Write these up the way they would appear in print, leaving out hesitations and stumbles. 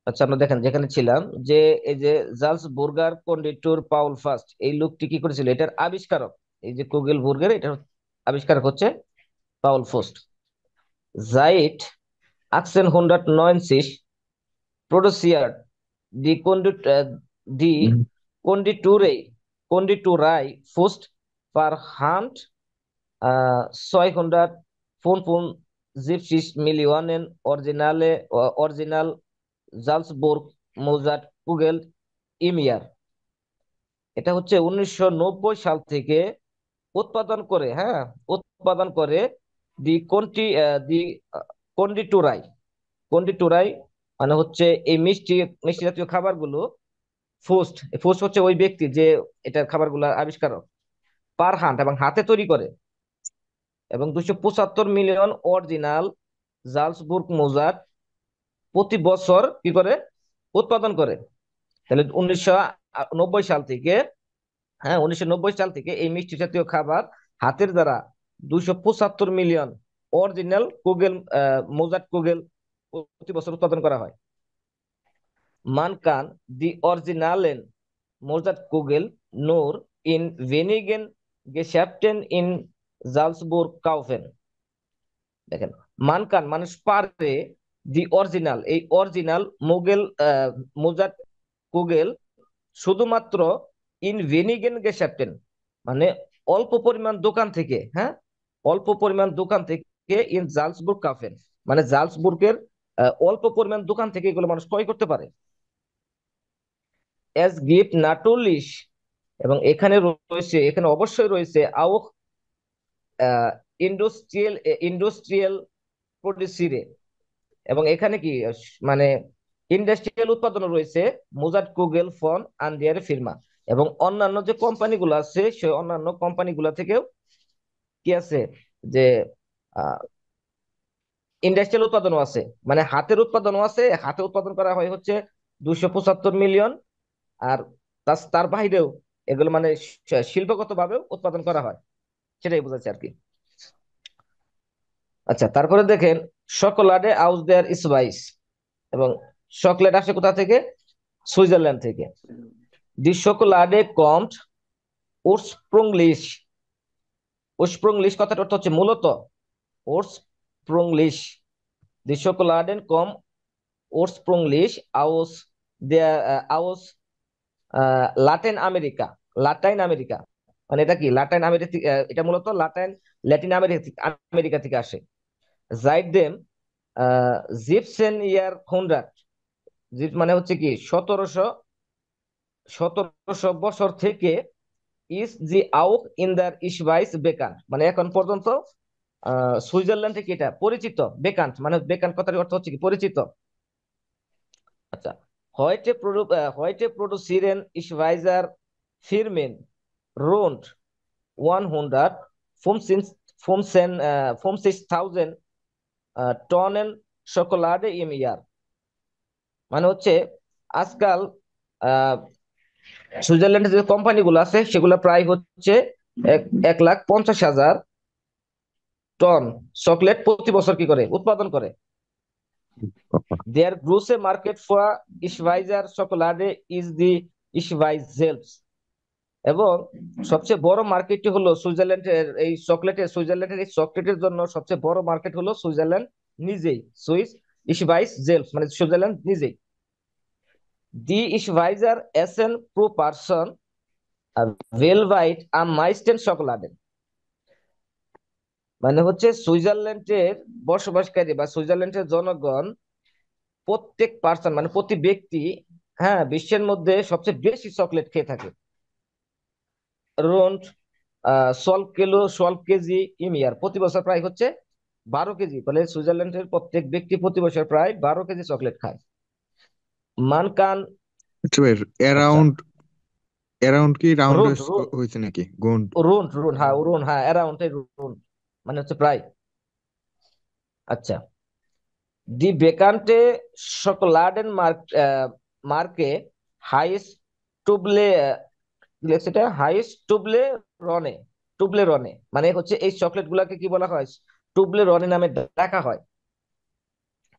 আচ্ছা, আমরা দেখেন যেখানে ছিলাম যে এই যে জালস বুর্গার কন্ডিটর পাউল ফার্স্ট এই লোকটি কি করেছিল, এটার আবিষ্কারক। এই যে কুগেল বুর্গার এটার আবিষ্কারক হচ্ছে পাউল ফার্স্ট। জাইট আক্সেনহুন্ডার্টনেunzig প্রোডুসিয়ার দি কন্ডিট দি হুম। কন্ডিটুরে কন্ডিটুরাই ফুস্ট পার হান্ট 655 Millionen Original জালসবুর্গ মোজার্ট কুগেল ইমিয়ার। এটা হচ্ছে 1990 সাল থেকে উৎপাদন করে, হ্যাঁ, উৎপাদন করে দি কন্টি দি কন্ডিটুরাই কন্ডিটুরাই মানে হচ্ছে এই মিষ্টি মিষ্টি জাতীয় খাবারগুলো। ফুস্ট ফুস্ট হচ্ছে ওই ব্যক্তি যে এটার খাবারগুলো আবিষ্কারক। পার হান্ট এবং হাতে তৈরি করে, এবং 275 মিলিয়ন অরিজিনাল জালসবুর্গ মোজার্ট প্রতি বছর কি করে উৎপাদন করে। তাহলে 1990 সাল থেকে, হ্যাঁ, 1990 সাল থেকে এই মিষ্টি জাতীয় খাবার হাতের দ্বারা 275 মিলিয়ন অরিজিনাল কুগেল মোজার্ট কুগেল প্রতি বছর উৎপাদন করা হয়। Man die Originalen Mozartkugel nur in wenigen Geschäften in Salzburg kaufen. দেখেন, মানুষ পারে দি অরিজিনাল এই অরিজিনাল মোজার্ট কুগেল শুধুমাত্র ইন ভেনিগেন গেশাপটেন মানে অল্প পরিমাণ দোকান থেকে, হ্যাঁ, অল্প পরিমাণ দোকান থেকে ইন জালসবুর্গ কাফেন মানে জালসবুর্গের অল্প পরিমাণ দোকান থেকে এগুলো মানুষ ক্রয় করতে পারে। এস গিফট নাটুলিশ, এবং এখানে রয়েছে, এখানে অবশ্যই রয়েছে আও ইন্ডাস্ট্রিয়াল ইন্ডাস্ট্রিয়াল প্রডিউসিরে, এবং এখানে কি মানে ইন্ডাস্ট্রিয়াল উৎপাদন রয়েছে মোজার্ট কুগেল ফন আন্ডিয়ার ফির্মা, এবং অন্যান্য যে কোম্পানিগুলো আছে সেই অন্যান্য কোম্পানিগুলো থেকেও কি আছে যে ইন্ডাস্ট্রিয়াল উৎপাদনও আছে, মানে হাতের উৎপাদনও আছে। হাতে উৎপাদন করা হয় হচ্ছে 275 মিলিয়ন, আর তার বাইরেও এগুলো মানে শিল্পগত ভাবেও উৎপাদন করা হয়, সেটাই বোঝাচ্ছে আর কি। আচ্ছা, তারপরে দেখেন সকলাডে আউস দেয়ার স্পাইস, এবং চকলেট আসে কোথা থেকে? সুইজারল্যান্ড থেকে। দি সকলাডে কমট উরস্প্রুংলিশ। উরস্প্রুংলিশ কথাটা অর্থ হচ্ছে মূলত, উরস্প্রুংলিশ। দি সকলাডেন কম উরস্প্রুংলিশ আউস দেয়ার আউস লাতিন আমেরিকা। লাতিন আমেরিকা মানে এটা কি লাতিন আমেরিকা, এটা মূলত ল্যাটিন আমেরিকা আমেরিকা থেকে আসে। জাইডেম জিপসেন ইয়ার হুন্ড্রাড। জিপ মানে হচ্ছে কি 1700 বছর থেকে ইস জি আউক ইন দার ইসভাইস বেকান মানে এখন পর্যন্ত সুইজারল্যান্ড থেকে এটা পরিচিত। বেকান্ট মানে বেকান্ট কথার অর্থ হচ্ছে কি পরিচিত। আচ্ছা, heute produzieren Schweizer Firmen rund 150.000 Tonnen Schokolade im Jahr। মানে হচ্ছে আজকাল আহ সুইজারল্যান্ডের যে কোম্পানিগুলো আছে সেগুলো প্রায় হচ্ছে এক 1,50,000 টন চকলেট প্রতি বছর কি করে উৎপাদন করে। দেয়ার গ্রোসে মার্কেট ফর ইসভাইজার চকোলাডে ইজ দি ইসভাইজ জেলস, এবং সবচেয়ে বড় মার্কেটটি হলো সুইজারল্যান্ডের এই চকলেটের, সুইজারল্যান্ডের এই চকলেটের জন্য সবচেয়ে বড় মার্কেট হলো সুইজারল্যান্ড নিজেই, সুইস ইসভাইস জেলস মানে সুইজারল্যান্ড নিজেই। দি ইসভাইজার এসেন প্রো পার্সন ওয়েলভাইট am meisten Schokoladen। মানে হচ্ছে সুইজারল্যান্ডের বসবাসকারী বা সুইজারল্যান্ডের জনগণ প্রত্যেক পার্সন মানে প্রতি ব্যক্তি, হ্যাঁ, বিশ্বের মধ্যে সবচেয়ে বেশি চকলেট খেয়ে থাকে। রোন্ড 12 কেজি ইমিয়ার প্রতি বছর প্রায় হচ্ছে 12 কেজি, ফলে সুইজারল্যান্ডের প্রত্যেক ব্যক্তি প্রতি বছর প্রায় 12 কেজি চকলেট খায়। মানকান। আচ্ছা ভাই, আচ্ছা, অ্যারাউন্ড অ্যারাউন্ড কি রাউন্ড রুন্ড হয়েছে নাকি গুণ? রুন্ড রুন্ড হ্যাঁ, রুন্ড হ্যাঁ, অ্যারাউন্ড রুন্ড মানে হচ্ছে প্রায়। আচ্ছা, দি বেকান্টে সকলাডেন মার্কে হাইস টুবলে সেটা হাইস টুবলে রনে, টুবলে রনে মানে হচ্ছে এই চকলেট গুলাকে কি বলা হয়? টুবলে রনে নামে ডাকা হয়।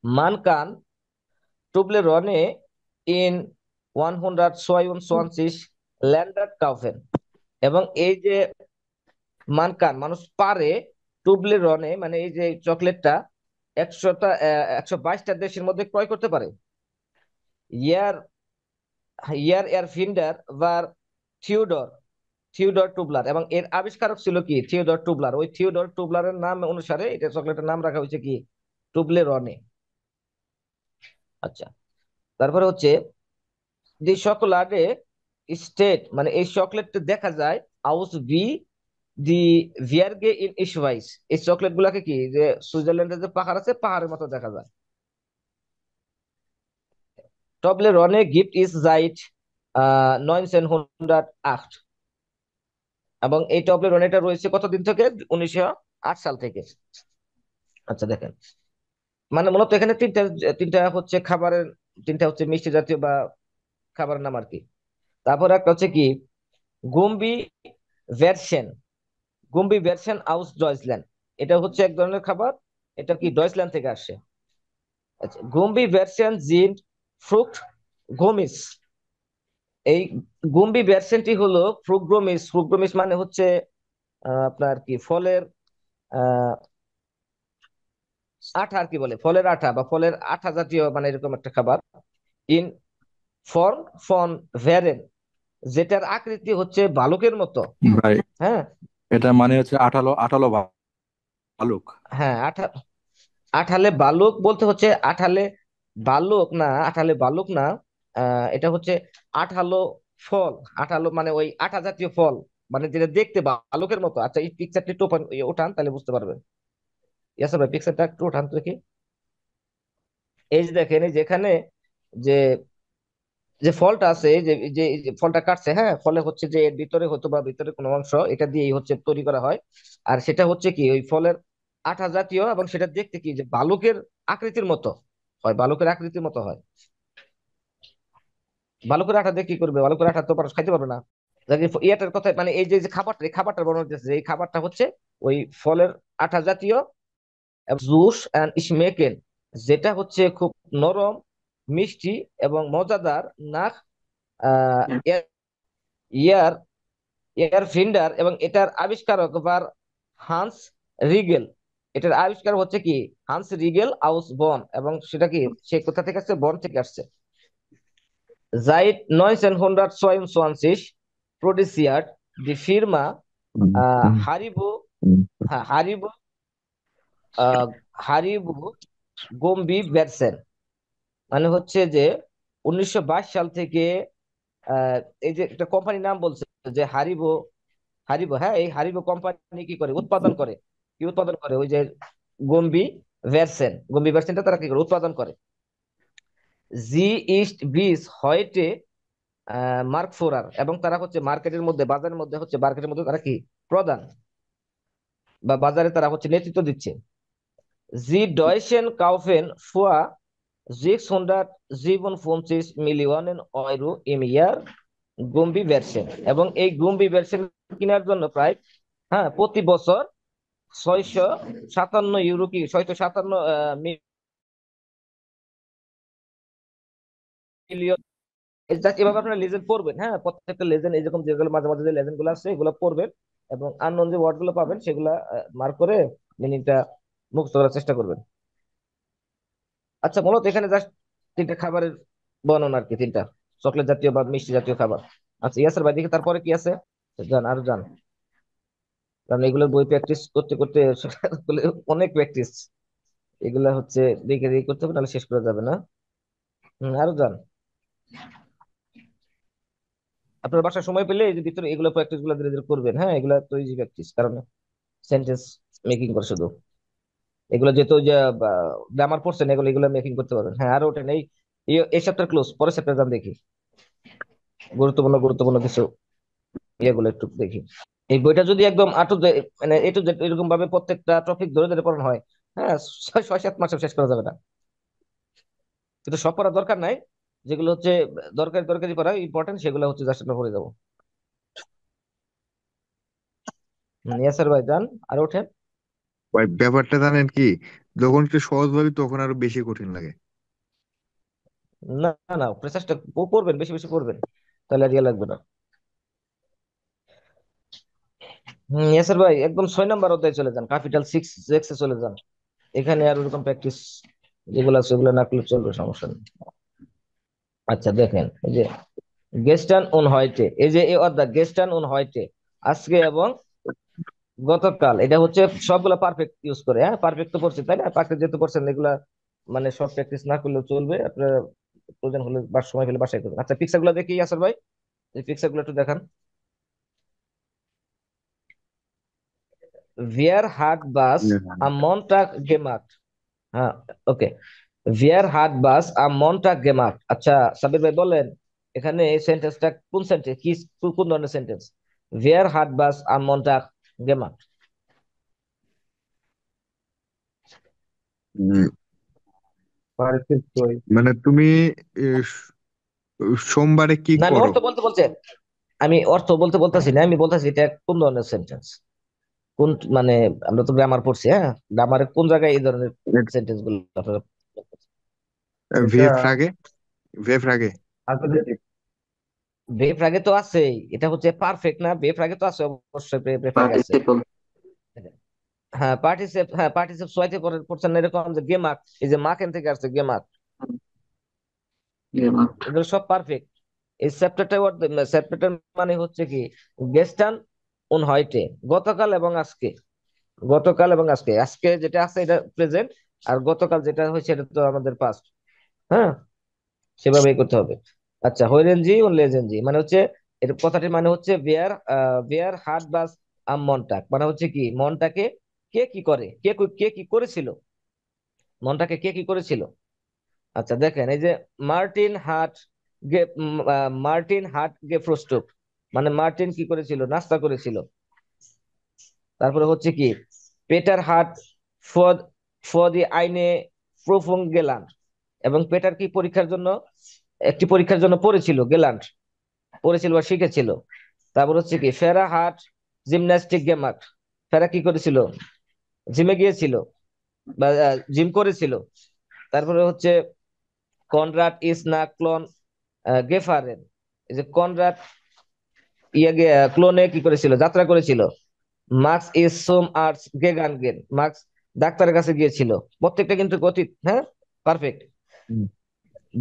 মানকান টুবলেরনে ইন 122 ল্যান্ডার কাউফেন। এবং এই যে মানকান মানুষ পারে টুবলেরনে মানে এই যে চকলেটটা 122টা দেশের মধ্যে ক্রয় করতে পারে। ইয়ার ইয়ার এর ফিন্ডার var থিওডর থিওডর টুবলার, এবং এর আবিষ্কারক ছিল কি থিওডর টুবলার। ওই থিওডর টুবলারের নাম অনুসারে এটা চকলেটের নাম রাখা হয়েছে কি টুবলেরনে। আচ্ছা, তারপরে হচ্ছে যে চকোলাডে স্টেট মানে এই চকলেটটা দেখা যায় আউস বি দি ভিয়ারগে ইন ইসওয়াইস। এই চকলেট গুলাকে কি যে সুইজারল্যান্ডের যে পাহাড় আছে পাহাড়ের মতো দেখা যায়। টবলেরনে গিফট ইজ জাইট 1908। এবং এই টবলেরনেটা রয়েছে কতদিন থেকে? 1908 সাল থেকে। আচ্ছা দেখেন, মানে মূলত এখানে তিনটা তিনটা হচ্ছে খাবারের, তিনটা হচ্ছে মিষ্টি জাতীয় বা খাবারের নাম আর কি। তারপর একটা হচ্ছে কি গুম্বি ভেরসেন। গুম্বি ভেরসেন আউস ডয়েচল্যান্ড। এটা হচ্ছে এক ধরনের খাবার, এটা কি ডয়েচল্যান্ড থেকে আসে। আচ্ছা, গুম্বি ভেরসেন জিন ফ্রুক্ট গোমিস। এই গুম্বি ভেরসেনটি হলো ফ্রুগ্রোমিস। ফ্রুগ্রোমিস মানে হচ্ছে আপনার কি ফলের আহ আঠা আর কি বলে, ফলের আঠা বা ফলের আঠা জাতীয় মানে এরকম একটা খাবার। ইন ফর্ম ফন ভেরেন, যেটার আকৃতি হচ্ছে ভালুকের মতো। ভাই, হ্যাঁ, এটা মানে হচ্ছে আঠালো আঠালো ভালুক। হ্যাঁ আঠালে বালুক বলতে হচ্ছে আঠালে বালুক না, আঠালে বালুক না। এটা হচ্ছে আঠালো ফল। আঠালো মানে ওই আঠা জাতীয় ফল, মানে যেটা দেখতে বালুকের মতো। আচ্ছা, এই পিকচারটা একটু ওঠান তাহলে বুঝতে পারবেন। ইয়াস ভাই, পিকচারটা একটু ওঠান তো দেখি। এই যে দেখেন, এই যেখানে যে যে ফলটা আছে, যে যে যে ফলটা কাটছে, হ্যাঁ, ফলে হচ্ছে যে এর ভিতরে হয়তো বা ভিতরে কোনো অংশ এটা দিয়েই হচ্ছে তৈরি করা হয়। আর সেটা হচ্ছে কি ওই ফলের আঠা জাতীয়, এবং সেটা দেখতে কি যে বালুকের আকৃতির মতো হয়, বালুকের আকৃতির মতো হয়। বালুকের আঠা দিয়ে কি করবে? বালুকের আঠা তো মানুষ খাইতে পারবে না। যাকে ইয়াটার কথা মানে এই যে যে খাবারটা, এই খাবারটা বানানো হচ্ছে, এই খাবারটা হচ্ছে ওই ফলের আঠা জাতীয় জুস অ্যান্ড স্মেকেন, যেটা হচ্ছে খুব নরম, মিষ্টি এবং মজাদার। নাক আহ ইয়ার এয়ার ফিন্ডার, এবং এটার আবিষ্কারক বার হান্স রিগেল। এটার আবিষ্কার হচ্ছে কি হান্স রিগেল আউস বন, এবং সেটা কি সে কোথা থেকে আসছে? বন থেকে আসছে। Seit 1922 produziert die Firma Haribo, Haribo, হারিবু গম্বি বেরসেন। মানে হচ্ছে যে 1922 সাল থেকে আহ, এই যে একটা কোম্পানির নাম বলছে যে হারিবো, হারিবো, হ্যাঁ, এই হারিবো কোম্পানি কি করে উৎপাদন করে? কি উৎপাদন করে? ওই যে গম্বি ভেরসেন, গম্বি ভেরসেনটা তারা কি করে উৎপাদন করে। জি ইস্ট বিস হয়টে মার্ক ফোরার, এবং তারা হচ্ছে মার্কেটের মধ্যে, বাজারের মধ্যে হচ্ছে মার্কেটের মধ্যে তারা কি প্রধান, বা বাজারে তারা হচ্ছে নেতৃত্ব দিচ্ছে। জি ডয়সেন কাউফেন ফুয়া 657 মিলিয়ন ইউরো ইম ইয়ার গুম্বি ভার্সন। এবং এই গুম্বি ভার্সন কেনার জন্য প্রায়, হ্যাঁ, প্রতি বছর 657 ইউরো, কি 657 মিলিয়ন। জাস্ট এভাবে আপনারা লেজেন্ড পড়বেন, হ্যাঁ, প্রত্যেকটা লেজেন্ড এরকম যেগুলো মাঝে মাঝে যে লেজেন্ড গুলো আছে এগুলো পড়বেন, এবং আননোন যে ওয়ার্ড গুলো পাবেন সেগুলা মার্ক করে মিনিংটা মুখস্থ করার চেষ্টা করবেন। আচ্ছা, মূলত এখানে জাস্ট তিনটা খাবারের বর্ণনা আর কি, তিনটা চকলেট জাতীয় বা মিষ্টি জাতীয় খাবার। আচ্ছা ইয়াসের ভাই দেখি তারপরে কি আছে, যান আরো যান, কারণ এগুলো বই প্র্যাকটিস করতে করতে আসলে অনেক প্র্যাকটিস, এগুলা হচ্ছে দেখে দেখে করতে হবে, নাহলে শেষ করা যাবে না। আরো যান, আপনার বাসায় সময় পেলে এই যে ভিতরে এগুলো প্র্যাকটিস গুলো ধীরে ধীরে করবেন। হ্যাঁ, এগুলা তো ইজি প্র্যাকটিস, কারণ সেন্টেন্স মেকিং করে শুধু এগুলো, যেহেতু যে গ্রামার পড়ছেন, এগুলো এগুলো মেকিং করতে পারবেন। হ্যাঁ, আরো ওঠেন, এই চ্যাপ্টার ক্লোজ, পরের চ্যাপ্টার যান দেখি, গুরুত্বপূর্ণ গুরুত্বপূর্ণ কিছু ইয়েগুলো একটু দেখি। এই বইটা যদি একদম মানে একটু এরকম ভাবে প্রত্যেকটা টপিক ধরে ধরে পড়ানো হয়, হ্যাঁ, 6-7 মাসে শেষ করা যাবে না। কিন্তু সব পড়ার দরকার নাই, যেগুলো হচ্ছে দরকারি দরকারি পড়া ইম্পর্টেন্ট, সেগুলো হচ্ছে জাস্ট আমরা পড়ে যাবো। ইয়াসার ভাই যান, আর ওঠেন। ভাই ব্যাপারটা জানেন কি, যখন একটু সহজ ভাবি তখন আরো বেশি কঠিন লাগে। না না, প্রেসারটা করবেন, বেশি বেশি করবেন, তাহলে আর ইয়ে লাগবে না। ইয়াসের ভাই একদম 6 নম্বর অধ্যায়ে চলে যান, ক্যাপিটাল সিক্স এক্সে চলে যান। এখানে আর ওরকম প্র্যাকটিস যেগুলো আছে ওগুলো না করলে চলবে, সমস্যা নেই। আচ্ছা দেখেন, এই যে গেস্টান উন হয়টে, এই যে এই অধ্যায় গেস্টান উন হয়টে, আজকে এবং গতকাল, এটা হচ্ছে সবগুলো পারফেক্ট ইউজ করে। হ্যাঁ, পারফেক্ট তো পড়ছে তাই না, পারফেক্ট যেহেতু পড়ছেন এগুলা মানে সব প্র্যাকটিস না করলেও চলবে, আপনার প্রয়োজন হলে বা সময় পেলে বাসায় করবেন। আচ্ছা পিকচার গুলো দেখি আসর ভাই, এই পিকচার গুলো একটু দেখান। ভিয়ার হাট বাস আম মন্টাগ গেমার্ট। হ্যাঁ, ওকে। ভিয়ার হাট বাস আম মন্টাগ গেমার্ট। আচ্ছা সাবির ভাই বলেন, এখানে সেন্টেন্সটা কোন সেন্টেন্স, কি কোন ধরনের সেন্টেন্স? ভিয়ার হাট বাস আম মন্টাগ গেমার্ট। উম, পারফেক্ট ওই। মানে তুমি এ, সোমবারে কি না আমি করো? অর্থ বলতে বলছি, আমি অর্থ বলতে বলতেছি না, আমি বলতেছি এটা কোন ধরনের সেন্টেন্স, কোন মানে, আমরা তো গ্রামার পড়ছি, হ্যাঁ, গ্রামারে কোন জায়গায় এই ধরনের সেন্টেন্স গুলো আপনারা? এটা ভেভ রাগে, ভেভ রাগে। আলফাবেটিক। বেফ রাগে তো আছেই, এটা হচ্ছে পারফেক্ট না, বেফ রাগে তো আছে অবশ্যই, বেফ রাগে আছে। পার্টিসিপল। হ্যাঁ পার্টিসিপেট, হ্যাঁ পার্টিসিপেট সোয়াইতে পড়ছেন না, এরকম যে গেমাক, এই যে মাকেন থেকে আসছে গেমাক, গেমার্ট। এগুলো সব পারফেক্ট। এই চ্যাপ্টারটা, চ্যাপ্টারটার মানে হচ্ছে কি, গেস্টান উন হয়টে, গতকাল এবং আজকে, গতকাল এবং আজকে, আজকে যেটা আছে এটা প্রেজেন্ট, আর গতকাল যেটা হয়েছে এটা তো আমাদের পাস্ট। হ্যাঁ, সেভাবেই করতে হবে। আচ্ছা হৈরেনজি ও লেজেনজি মানে হচ্ছে, এর কথাটির মানে হচ্ছে বেয়ার, বেয়ার হার্ট বাস আম মনটাক, মানে হচ্ছে কি মনটাকে কে কি করে, কে কি করেছিল, মনটাকে কে কি করেছিল। আচ্ছা দেখেন, এই যে মার্টিন হাট গে, মার্টিন হাট গে ফ্রোস্টুক, মানে মার্টিন কি করেছিল, নাস্তা করেছিল। তারপরে হচ্ছে কি পেটার হাট ফর ফর দি আইনে প্রুফুং গেলান্ট, এবং পেটার কি পরীক্ষার জন্য, একটি পরীক্ষার জন্য পড়েছিল, গেলান্ট পড়েছিল বা শিখেছিল। তারপর হচ্ছে কি ফেরা হাট জিমন্যাস্টিক গেমাক, ফেরা কি করেছিল, জিমে গিয়েছিল বা জিম করেছিল। তারপরে হচ্ছে কনরাড ইস না ক্লন গেফারেন, এই যে কনরাড ক্লোনে কি করেছিল, যাত্রা করেছিল। মার্কস ইজ সোম আর্টস গেগানগেন, মার্কস ডাক্তারের কাছে গিয়েছিল। প্রত্যেকটা কিন্তু অতীত, হ্যাঁ, পারফেক্ট। হুম।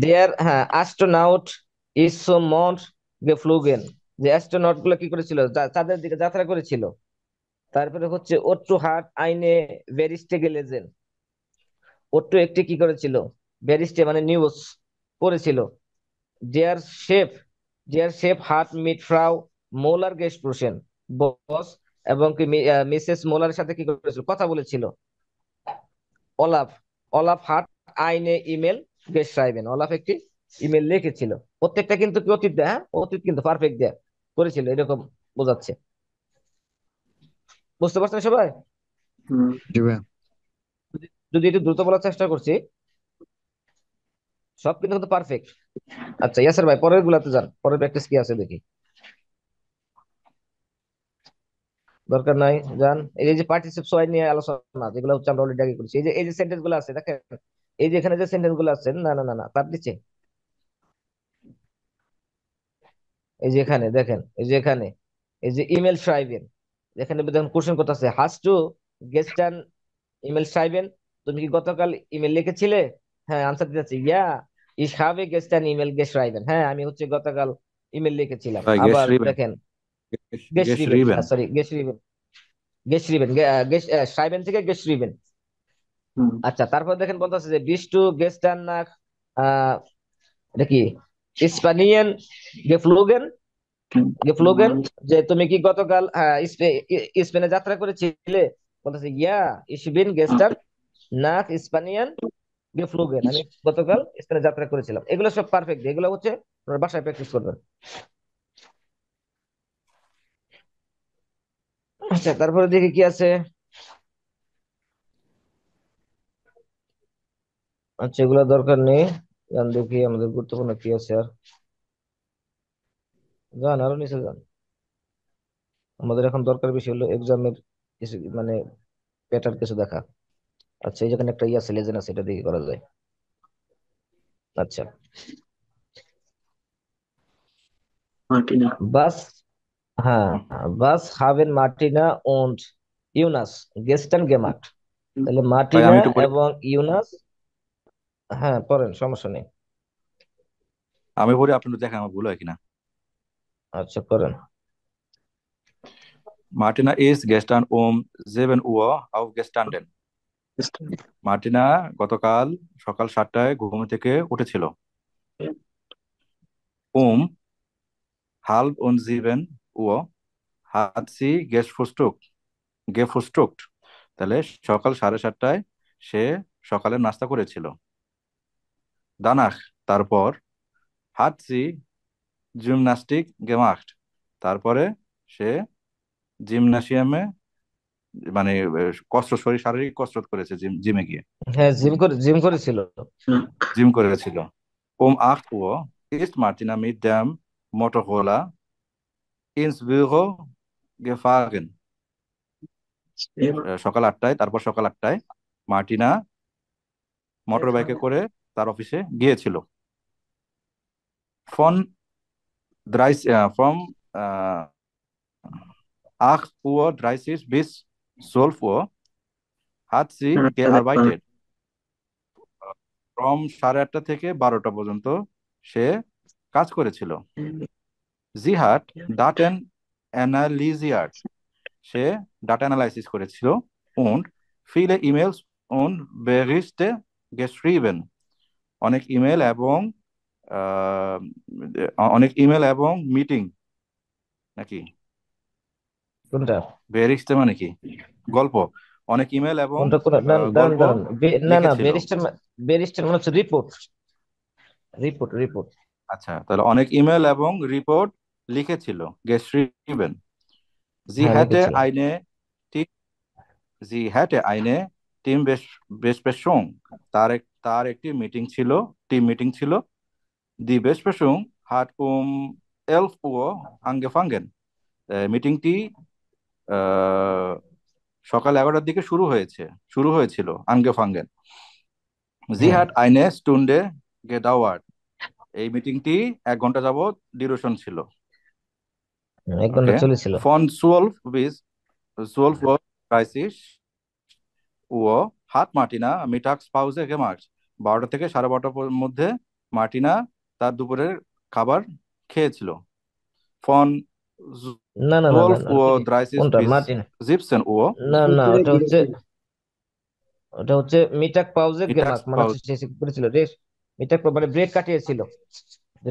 দেয়ার, হ্যাঁ অ্যাস্ট্রোনাউট ইজ সো মন্ট গেফ্লুগেন, যে অ্যাস্ট্রোনট গুলো কি করেছিল, চাঁদের দিকে যাত্রা করেছিল। তারপরে হচ্ছে ওট্টু হার্ট আইনে ভেরিস্টে গেলেজেন, ওট্টু একটি কি করেছিল, ভেরিস্টে মানে নিউজ পড়েছিল। ডিয়ার শেফ, ডিয়ার শেফ হার্ট মিট ফ্রাউ মোলার গেস্ট্রুসেন, বস এবং কি মিসেস মোলারের সাথে কি করেছিল, কথা বলেছিল। অলাফ, অলাফ হার্ট আইনে ইমেল গেস্ট সাইবেন, অলাফ একটি ইমেল লিখেছিল। প্রত্যেকটা কিন্তু কি অতীত দেয়া, হ্যাঁ অতীত কিন্তু পারফেক্ট দেয়া করেছিল, এরকম বোঝাচ্ছে। বুঝতে পারছেন সবাই? হুম। জি ভাইয়া। যদি একটু দ্রুত বলার চেষ্টা করছি, সব কিন্তু পারফেক্ট। আচ্ছা ইয়াসের ভাই পরের গুলাতে যান, পরের প্র্যাকটিস কি আছে দেখি। দরকার নাই, যান। এই যে পার্টিসিপ সবাই নিয়ে আলোচনা, যেগুলো হচ্ছে আমরা অলরেডি আগে করেছি, এই যে সেন্টেন্স গুলো আছে দেখেন, এই যে এখানে যে সেন্টেন্স গুলো আছে, না না না না তার নিচে, এই যে এখানে দেখেন, এই যে এখানে, এই যে ইমেল সাইবেন, এখানে দেখুন কোশ্চেন করতে আছে, হাস টু গেস্টান ইমেল সাইবেন, তুমি কি গতকাল ইমেল লিখেছিলে? হ্যাঁ আনসার দিতে ইয়া ইস হাবে গেস্টান ইমেল গেস রাইবেন, হ্যাঁ আমি হচ্ছে গতকাল ইমেল লিখেছিলাম। গেস আবার রিবেন। দেখেন গেস গেস রিবেন, রিবেন। হ্যাঁ সরি গেস রিবেন, গেস রিবেন, গেস সাইবেন থেকে গেস রিবেন। হুম। আচ্ছা তারপর দেখেন বলতেছে যে বিস্টু গেস্টান না, আহ এটা কি স্পানিয়ান গেফ্লুগেন, গেফ্লুগেন, যে তুমি কি গতকাল স্পেনে যাত্রা করেছিলে? বলতেছে ইয়া ইস বিন গেস্টান না স্পানিয়ান গেফ্লুগেন, আমি গতকাল স্পেনে যাত্রা করেছিলাম। এগুলো সব পারফেক্ট, এগুলো হচ্ছে আপনার বাসায় প্র্যাকটিস করবেন। আচ্ছা তারপরে দেখি কি আছে। আচ্ছা এগুলো দরকার নেই, যান দেখি আমাদের গুরুত্বপূর্ণ কি আছে আর, যান আরো নিচে যান। আমাদের এখন দরকার বেশি হলো এক্সামের কিছু মানে প্যাটার্ন কিছু দেখা। আচ্ছা এই যেখানে একটা ইয়ে আছে, লেজেন্ড আছে, এটা দেখি করা যায়। আচ্ছা। মার্টিনা। বাস, হ্যাঁ, বাস হাবেন মার্টিনা und ইউনাস গেস্টান গেমাট। তাহলে ভাই মার্টিনা আমি একটু পড়ি, এবং ইউনাস, হ্যাঁ পড়েন, সমস্যা নেই। আমি পড়ি, আপনি একটু দেখেন আমার ভুল হয় কিনা। আচ্ছা করেন। Martina is gestern um 7 Uhr aufgestanden. Martina গতকাল সকাল 7টায় ঘুম থেকে উঠেছিল। Um halb und 7 Uhr hat sie gefrühstückt. তাহলে সকাল 7:30টায় সে সকালের নাস্তা করেছিল। danach তারপর hat sie Gymnastik gemacht. তারপরে সে জিমনাসিয়ামে মানে শারীরিক কসরত করেছে, জিমে গিয়ে হ্যাঁ, জিম করেছিল। জিম করেছিল। Um 8 Uhr ist Martina mit dem Motorroller ins Büro gefahren. সকাল 8টায় মার্টিনা মোটর বাইকে করে তার অফিসে গিয়েছিল। From from 8:30 bis 12 Uhr hat sie gearbeitet. From 8:30 থেকে 12টা পর্যন্ত সে কাজ করেছিল। sie hat Daten analysiert. সে ডাটা অ্যানালাইসিস করেছিল। und viele E-Mails und Berichte geschrieben. অনেক ইমেল এবং আহ, মিটিং নাকি কোনটা? বেরিস্টে মানে কি গল্প, অনেক ইমেল এবং কোনটা কোন? দাঁড়ান গল্প দাঁড়ান, না না, লিখেছিল। ব্যারিস্টার, ব্যারিস্টার মানে হচ্ছে রিপোর্ট, রিপোর্ট। আচ্ছা, তাহলে অনেক ইমেল এবং রিপোর্ট লিখেছিল, geschrieben. Sie হ্যাঁ hatte লিখেছিল। eine Team, sie hatte eine Teambesprechung. তার একটি মিটিং ছিল, টিম মিটিং ছিল। Die Besprechung hat 11 Uhr angefangen. মিটিংটি সকাল 11টার দিকে শুরু হয়েছিল, angefangen. Sie হ্যাঁ, hat eine Stunde gedauert. এই মিটিংটি 1 ঘন্টা যাবত ডিউরেশন ছিল। 1 ঘন্টা ওকে। চলেছিল। Von 12 bis 12:30 Uhr hat Martina Mittagspause gemacht. 12টা থেকে 12:30টার মধ্যে মার্টিনা তার দুপুরের খাবার খেয়েছিল। Von না না না না 12 না, Uhr 30 কোনটা bis মার্টিন? 17 Uhr না না, ওটা হচ্ছে মিটাক পাউজে গেমাক, মানে Mittagspause. হচ্ছে সে করেছিল রেস্ট, মিটাক মানে ব্রেক কাটিয়েছিল,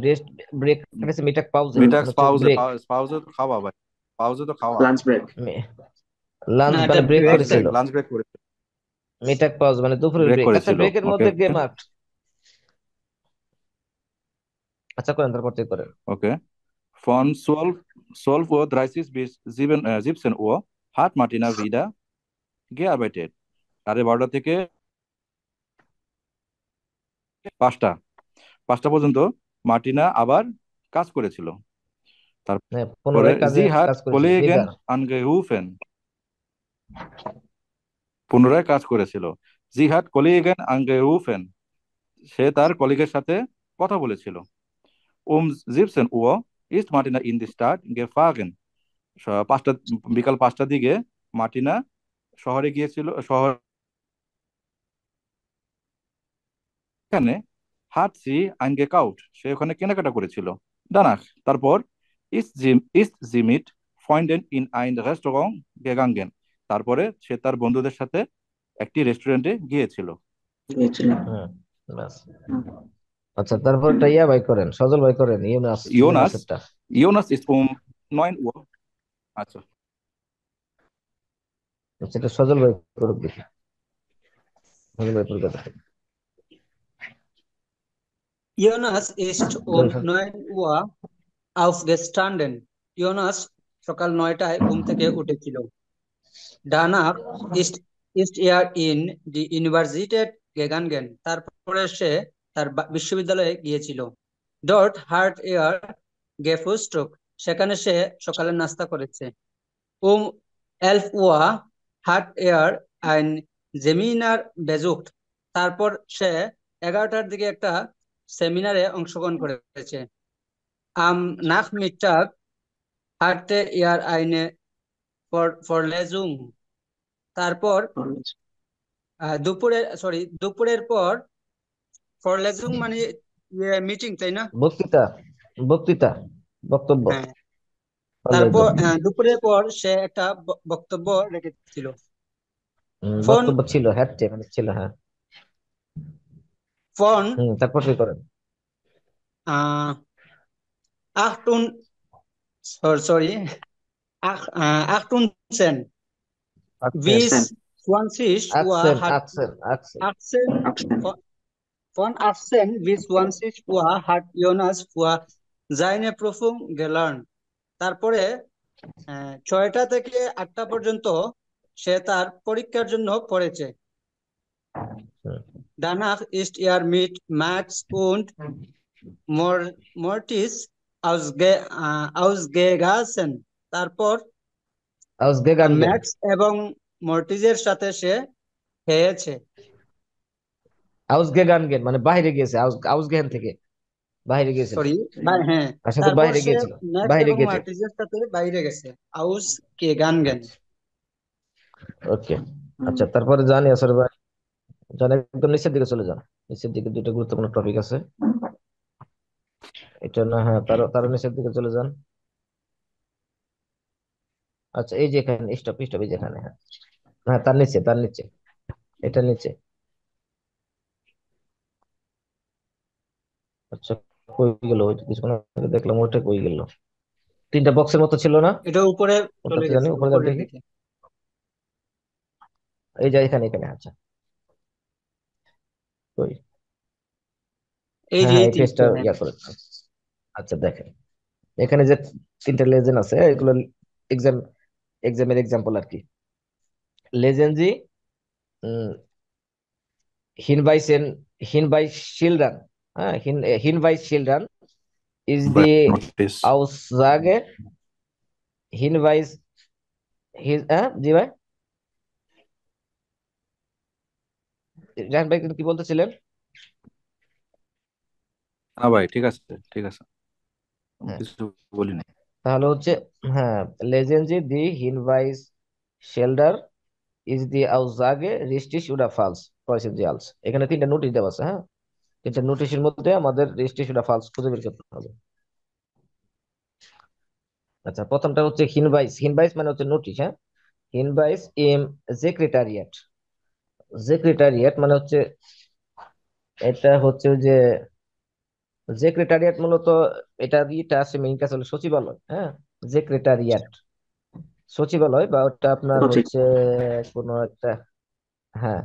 রেস্ট ব্রেক কাটিয়েছে, মিটাক পাউজে মানে হচ্ছে Mittagspause, ব্রেক, পাউজে তো খাওয়া ভাই, পাউজে তো খাওয়া, লাঞ্চ ব্রেক। লাঞ্চ না, এটা মানে ব্রেক ব্রেক করেছিল। লাঞ্চ ব্রেক করে মিটাক পাউজ মানে দুপুরের ব্রেক ব্রেক। আচ্ছা, করেছিল। ব্রেকের ওকে মধ্যে গেমাক। আচ্ছা করেন, তারপর থেকে করেন। ওকে। Von 12 Uhr 30 bis 17 Uhr hat Martina wieder gearbeitet. 12:30 থেকে 5টা 5টা পর্যন্ত মার্টিনা আবার কাজ করেছিল। হ্যাঁ, তারপরে পুনরায় sie hat কাজ করেছিল, Kollegen বিগার। angerufen. পুনরায় কাজ করেছিল। sie hat Kollegen angerufen. সে তার কলিগের সাথে কথা বলেছিল। 17 Uhr ist Martina in die Stadt gefahren. 5টা বিকাল 5টার দিকে মার্টিনা শহরে গিয়েছিল। এখানে hat sie eingekauft. সে ওখানে কেনাকাটা করেছিল। danach তারপর ist sie mit Freunden in ein Restaurant gegangen. তারপরে সে তার বন্ধুদের সাথে একটি রেস্টুরেন্টে গিয়েছিল। হুম, ব্যাস। আচ্ছা, তারপরটা ইয়া ভাই করেন, সজল ভাই করেন, Jonas ইউনাসেরটা। Jonas ist 9 Uhr, আচ্ছা আচ্ছা, এটা সজল ভাই করুক দেখি, সজল ভাই করুক এটা। Jonas ist বলেন um sir. 9 Uhr aufgestanden. Jonas সকাল 9টায় ঘুম থেকে উঠেছিল। Danach ist er in die Universität gegangen. তারপরে সে তার বিশ্ববিদ্যালয়ে গিয়েছিল। Dort hat er gefrühstückt. সেখানে সে সকালের নাস্তা করেছে। Um 11 Uhr hat er ein Seminar besucht. তারপর সে 11টার দিকে একটা সেমিনারে অংশগ্রহণ করেছে। আম নাখমিটাগ হার্টে ইয়ার আইনে ফরলেজুং। তারপর দুপুরের পর ফরলেজুং মানে মিটিং, তাই না? বক্তৃতা, বক্তৃতা, বক্তব্য, হ্যাঁ। তারপর ফরলেজুং। দুপুরের পর সে একটা বক্তব্য রেখেছিল। ফোন বক্তব্য ছিল, হ্যাটে মানে ছিল, হ্যাঁ। ফোন তারপর কি করেন? আহ আখটুন সরি আখটুনসেন বিশ Accent. 20 Uhr আকসেন, hat আকসেন, আকসেন। 18 Accent. von 18 bis 20 Uhr hat Jonas vor seine Prüfung gelernt. তারপরে 6টা থেকে 8টা পর্যন্ত সে তার পরীক্ষার জন্য পড়েছে। হুম। Danach ist mit Max und Mortis ausgegangen. তারপর আউসগেগানগেন, ম্যাক্স এবং মর্টিজের সাথে সে খেয়েছে। আউসগেগানগেন মানে বাইরে গিয়েছে, আউসগেন থেকে বাইরে গিয়েছিল, সরি, হ্যাঁ। তার সাথে তারপর বাইরে সে গিয়েছিল, ম্যাক্স বাইরে এবং গিয়েছে। মার্টিজের সাথে বাইরে গেছে। আউস কে গান গান। ওকে, আচ্ছা, তারপরে জানি আসলে ভাই, জান একদম নিচের দিকে চলে যান। নিচের দিকে দুটো গুরুত্বপূর্ণ টপিক আছে, এটা না, হ্যাঁ, তারও নিচের দিকে চলে যান। আচ্ছা, এই যে এখানে স্টপ, স্টপ, এই যে এখানে, হ্যাঁ, হ্যাঁ, তার নিচে, তার নিচে, এটা নিচে। আচ্ছা, কই গেল? ওই যে কিছুক্ষণ আগে দেখলাম, ওইটা কই গেল? তিনটা বক্সের মতো ছিল না? এটা উপরে চলে ওটাতে জানি, গেছে, উপরে যান উপরের দেখি। দিকে। এই যে এখানে, এখানে, আচ্ছা, কই? এই হ্যাঁ, যে হ্যাঁ, এই এই পেজটা তিনটে, হ্যাঁ। ইয়া করে। আচ্ছা, দেখেন এখানে যে তিনটা লেজেন্ড আছে, এগুলো এক্সাম, এক্সামের এক্সাম্পল আর কি। লেজেন্ডজি হিনভাইসেন, হিনভাইস শিলড্রান, হ্যাঁ, হিনভাইস শিলড্রান ইজ দি But notice. আউসজাগে, হিনভাইস হিজ, হ্যাঁ জি ভাই, জাহান ভাই কি বলতেছিলেন? হ্যাঁ ভাই, ঠিক আছে, ঠিক আছে, আমি হ্যাঁ, কিছু বলিনি। তাহলে হচ্ছে, হ্যাঁ, লেজেন্ডজি দি হিনভাইস শেল্ডার ইজ দি আউসজাগে রিস্টিস উডা ফালস পয়সেন জি আলস। এখানে তিনটা নোটিশ দেওয়া আছে, হ্যাঁ, তিনটা নোটিশের মধ্যে আমাদের রিস্টিস উডা ফালস খুঁজে বের করতে হবে। আচ্ছা, প্রথমটা হচ্ছে হিনভাইস, হিনভাইস মানে হচ্ছে নোটিশ, হ্যাঁ। হিনভাইস ইম সেক্রেটারিয়েট, সেক্রেটারিয়েট মানে হচ্ছে, এটা হচ্ছে ওই যে সেক্রেটারিয়েট মূলত, এটা ইটা আছে, মেইনটা হলো সচিবালয়, হ্যাঁ, সেক্রেটারিয়েট সচিবালয়, বা ওটা আপনার Logic. হচ্ছে কোনো একটা, হ্যাঁ,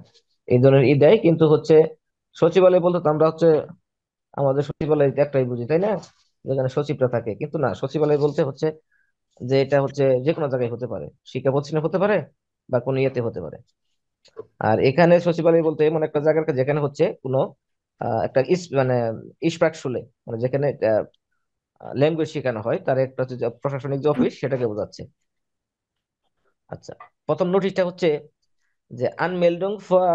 এই ধরনের দেয়, কিন্তু হচ্ছে সচিবালয় বলতে তো আমরা হচ্ছে আমাদের সচিবালয় একটাই বুঝি, তাই না, যেখানে সচিবরা থাকে, কিন্তু না, সচিবালয় বলতে হচ্ছে যে এটা হচ্ছে যে কোনো জায়গায় হতে পারে, শিক্ষা প্রতিষ্ঠানে হতে পারে, বা কোনো ইয়েতে হতে পারে। আর এখানে সচিবালয় বলতে এমন একটা জায়গার যেখানে হচ্ছে কোনো একটা মানে ইস্পাকশুলে, মানে যেখানে ল্যাঙ্গুয়েজ শেখানো হয়, তার একটা হচ্ছে যে প্রশাসনিক যে অফিস, সেটাকে বোঝাচ্ছে। আচ্ছা, প্রথম নোটিশটা হচ্ছে যে আনমেল্ডুং ফর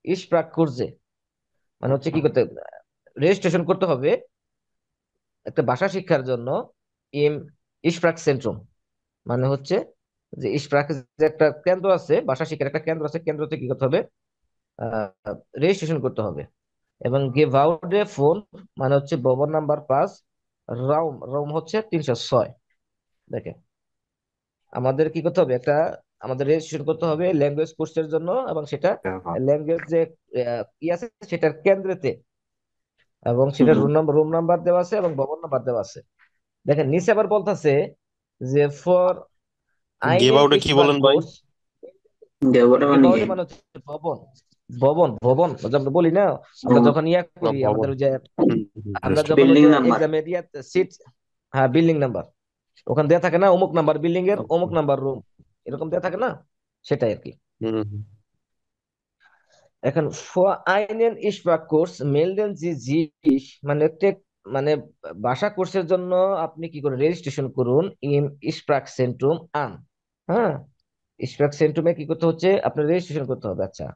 ইস্প্রাক কুর্জে, মানে হচ্ছে কি করতে, রেজিস্ট্রেশন করতে হবে একটা ভাষা শিক্ষার জন্য, ইম ইস্প্রাক সেন্ট্রুম, মানে হচ্ছে যে ইস্প্রাক যে একটা কেন্দ্র আছে, ভাষা শিক্ষার একটা কেন্দ্র আছে, কেন্দ্রতে কি করতে হবে, রেজিস্ট্রেশন করতে হবে। এবং গিভ আউট এ ফোন, মানে হচ্ছে ভবন নাম্বার 5, রাউম, রাউম হচ্ছে 306। দেখেন, আমাদের কি করতে হবে, একটা আমাদের রেজিস্ট্রেশন করতে হবে ল্যাঙ্গুয়েজ কোর্সের জন্য, এবং সেটা ল্যাঙ্গুয়েজ যে কি আছে সেটার কেন্দ্রেতে, এবং সেটা Mhm. রুম নাম্বার দেওয়া আছে এবং ভবন নাম্বার দেওয়া আছে। দেখেন নিচে আবার বলতেছে যে ফর গিভ আইনেন আউটে কি ইসপাক বলেন ভাই? কোর্স, দেওয়াটা মানে কি? গিভাউটে মানে হচ্ছে ভবন, ভবন, ভবন, ওই যে আমরা বলি না, আমরা যখন ইয়া না, করি, আমাদের ভবন। ওই যে আমরা যখন ওই বিল্ডিং যে নাম্বার। এক্সামে দিয়ে সিট, হ্যাঁ, বিল্ডিং নাম্বার, ওখানে দেয়া থাকে না, অমুক নাম্বার বিল্ডিং এর অমুক নাম্বার রুম, এরকম দেয়া থাকে না, সেটাই আর কি। হুম। এখন আইনেন ইসপাক কোর্স মেলডেন জি জিস, মানে মানে ভাষা কোর্সের জন্য আপনি কি করে রেজিস্ট্রেশন করুন, ইন ইসপ্রাক সেন্ট্রুম আন, হ্যাঁ, ইসপ্রাক সেন্ট্রুমে কি করতে হচ্ছে, আপনার রেজিস্ট্রেশন করতে হবে। আচ্ছা,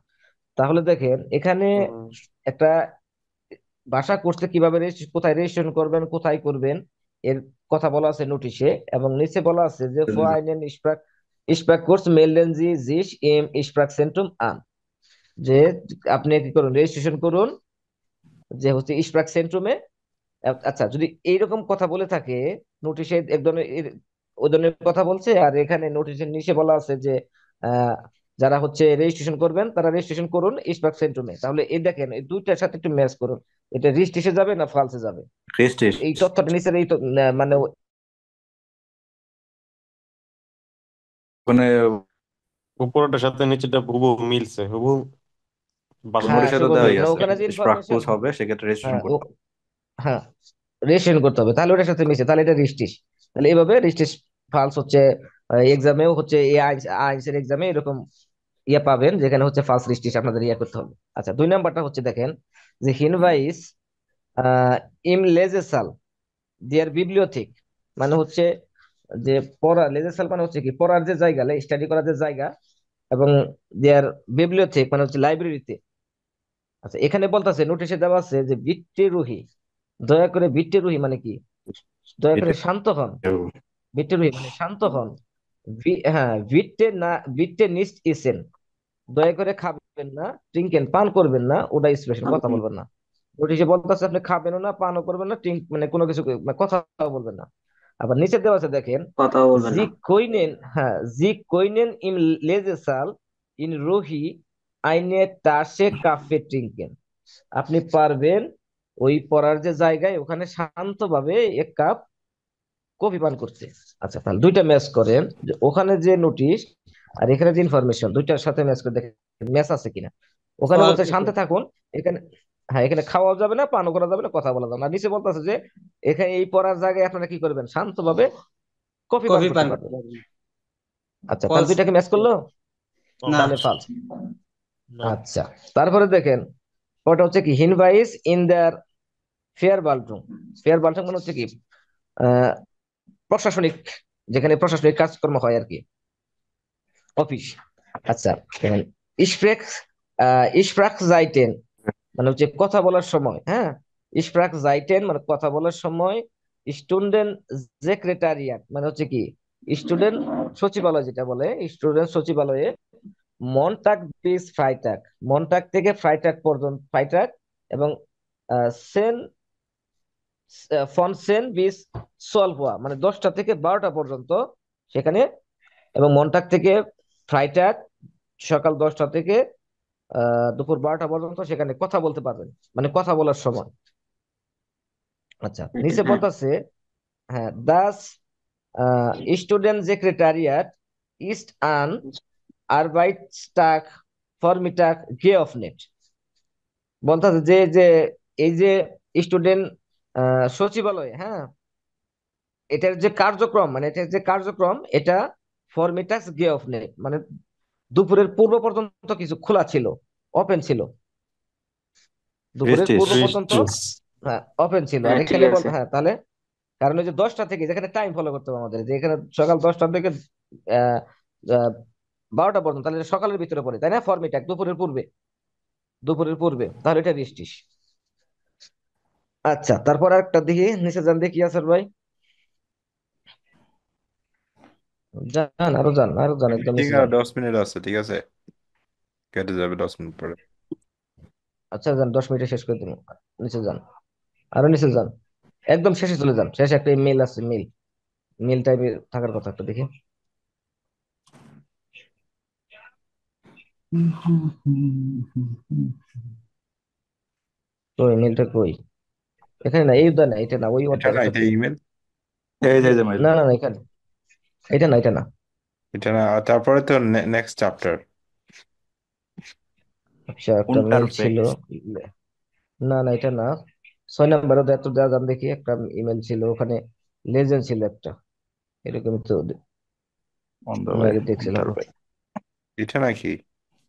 তাহলে দেখেন এখানে হুম। একটা ভাষা কোর্সে কিভাবে কোথায় রেজিস্ট্রেশন করবেন, কোথায় করবেন, এর কথা বলা আছে নোটিশে। এবং নিচে বলা আছে যে ফাইনেন স্প্রাক কোর্স মেলডেন জি জিস এম স্প্রাক সেন্টুম আন, যে আপনি কি করুন, রেজিস্ট্রেশন করুন যে হচ্ছে স্প্রাক সেন্ট্রুমে। আচ্ছা, যদি এইরকম কথা বলে থাকে নোটিশে, এক ধরনের ওই ধরনের কথা বলছে, আর এখানে নোটিশের নিচে বলা আছে যে আহ, যারা হচ্ছে রেজিস্ট্রেশন করবেন তারা রেজিস্ট্রেশন করুন স্পার্ক সেন্ট্রুমে, তাহলে এই দেখেন এই দুইটার সাথে একটু ম্যাচ করুন, এটা রেজিস্ট্রেশন যাবে না ফালসে যাবে। রেজিস্ট্রেশন। এই তথ্যটা নিচের মানে মানে উপরটার সাথে নিচেটা হুবহু মিলছে, হুবহু বাংলা হ্যাঁ নোটিশে তো শুভ দেওয়াই মিল, মানে আছে ওখানে যে স্প্রাক ইনফরমেশন, কোর্স হবে, সেক্ষেত্রে রেজিস্ট্রেশন হ্যাঁ করতে হবে। হ্যাঁ রেজিস্ট্রেশন করতে হবে, তাহলে ওটার সাথে মিশে, তাহলে এটা রেজিস্ট্রেশন। তাহলে এইভাবে রেজিস্ট্রেশন ফালস হচ্ছে এক্সামেও হচ্ছে এই আইনসের এক্সামে এরকম ইয়ে পাবেন, যেখানে হচ্ছে ফালস রেজিস্ট্রেশন আপনাদের ইয়ে করতে হবে। আচ্ছা, 2 নাম্বারটা হচ্ছে দেখেন যে হিনভাইস ইম লেজেসাল দিয়ার বিবলিওথেক, মানে হচ্ছে যে পড়া, লেজেসাল মানে হচ্ছে কি পড়ার যে জায়গা, স্টাডি করার যে জায়গা, এবং দেয়ার বিবলিওথেক মানে হচ্ছে লাইব্রেরিতে। আচ্ছা, এখানে বলতেছে নোটিশে দেওয়া আছে যে বিট্টে রুহি, দয়া করে বিট্টে রুহি মানে কি, দয়া করে এটা শান্ত হন। বিট্টে রুহি মানে শান্ত হন। হ্যাঁ, বিট্টে না, বিট্টে নিস্ট ইসেন, দয়া করে খাবেন না, ট্রিঙ্কেন পান করবেন না, ওটা এক্সপ্রেশন কথা বলবেন না। নোটিশে বলতেছে আপনি খাবেনও না, পানও করবেন না, ট্রিঙ্ক মানে কোনো কিছু মানে কথা বলবেন না। আবার নিচে দেওয়া আছে দেখেন, কথাও বলবেন জি না। কইনেন, হ্যাঁ জি কইনেন ইন লেজেসাল ইন রুহি আইনে তাসে কাফে ট্রিঙ্কেন, আপনি পারবেন ওই পড়ার যে জায়গায় ওখানে শান্তভাবে 1 কাপ কফি পান করতে। আচ্ছা, তাহলে দুইটা ম্যাচ করেন, যে ওখানে যে নোটিশ আর এখানে যে ইনফরমেশন, দুইটার সাথে ম্যাচ করে দেখেন ম্যাচ আছে কিনা। ওখানে বলছে আছে তো। শান্তে থাকুন, এখানে হ্যাঁ এখানে খাওয়া যাবে না, পানও করা যাবে না, কথা বলা যাবে না। আর নিচে বলতেছে যে এখানে এই পড়ার জায়গায় আপনারা কি করবেন, শান্তভাবে কফি পান কফি করতে পান পারবেন। করতে পারবেন। আচ্ছা, তাহলে ফলস। দুইটাকে ম্যাচ করলো, না। তাহলে ফালস। না। আচ্ছা, তারপরে দেখেন ওটা হচ্ছে কি হিনভাইস ইন দেয়ার ফেয়ার বাল্টুম। ফেয়ার বাল্টুম মানে হচ্ছে কি আহ প্রশাসনিক, যেখানে প্রশাসনিক কাজকর্ম হয় আর কি, অফিস। আচ্ছা, দেখেন ইসপ্রেক ইসপ্রাক জাইটেন মানে হচ্ছে কথা বলার সময়, হ্যাঁ ইসপ্রাক জাইটেন মানে কথা বলার সময়, স্টুডেন্ট সেক্রেটারিয়াট মানে হচ্ছে কি স্টুডেন্ট সচিবালয়, যেটা বলে স্টুডেন্ট সচিবালয়ে মনটাক বিস ফ্রাইটাক, মনটাক থেকে ফ্রাইটাক পর্যন্ত, ফ্রাইটাক এবং সেন ফন সেন বিস সোলভোয়া মানে 10টা থেকে 12টা পর্যন্ত সেখানে, এবং মনটাক থেকে ফ্রাইটাক সকাল 10টা থেকে দুপুর 12টা পর্যন্ত সেখানে কথা বলতে পারবেন, মানে কথা বলার সময়। আচ্ছা, নিচে হ্যাঁ। বলতেছে হ্যাঁ দাস স্টুডেন্ট সেক্রেটারিয়াট ইস্ট আন আরবাইটস্টাগ ফরমিটাগ গে অফ নেট, বলতেছে যে যে এই যে স্টুডেন্ট সচিবালয়, হ্যাঁ এটার যে কার্যক্রম, মানে এটার যে কার্যক্রম এটা ফরমিটাক্স গে অফ নেট মানে দুপুরের পূর্ব পর্যন্ত কিছু খোলা ছিল, ওপেন ছিল, দুপুরের পূর্ব রেজিস্ট্রেশন। পর্যন্ত হ্যাঁ ওপেন ছিল। আর হ্যাঁ, ঠিক এখানে আছে। হ্যাঁ তাহলে কারণ ওই যে 10টা থেকে, যেখানে টাইম ফলো করতে হবে আমাদের, যে এখানে সকাল 10টা থেকে আহ, আহ, 12টা পর্যন্ত, তাহলে এটা সকালের ভিতরে পড়ে তাই না, ফরমিটাক দুপুরের পূর্বে, দুপুরের পূর্বে, তাহলে এটা রিস্টিস। আচ্ছা, তারপর একটা দেখি নিচে যান দেখি আছে ভাই, যান আরো যান আরো যান, একদম ঠিক নিচে আছে, যান। 10 মিনিট আছে, ঠিক আছে, কেটে যাবে 10 মিনিট পরে। আচ্ছা যান, 10 মিনিটে শেষ করে দিন, নিচে যান, আরো নিচে যান, একদম শেষে চলে যান, শেষে একটা মেল আছে, মেল, মেল টাইপের থাকার কথা, একটা দেখি কই মেলটা কই, এখানে না, এই উদয় না, এটা না, ওই এটা না, আরেকটা এটা দিন। ইমেল। এই যে মাইল। না না না, এখানে, এটা না, এটা না। এটা না, তারপরে তো নেক্সট চ্যাপ্টার। আচ্ছা, একটা মেল ছিল, ইন্টারফেস না না এটা না। 6 নাম্বারও এত দেওয়া যান দেখি, একটা ইমেল ছিল ওখানে, লেজেন্ড ছিল একটা, এরকম তো অন দ্য আমি ওয়ে। আগে দেখছিলাম। ইন্টারফেস এটা নাকি?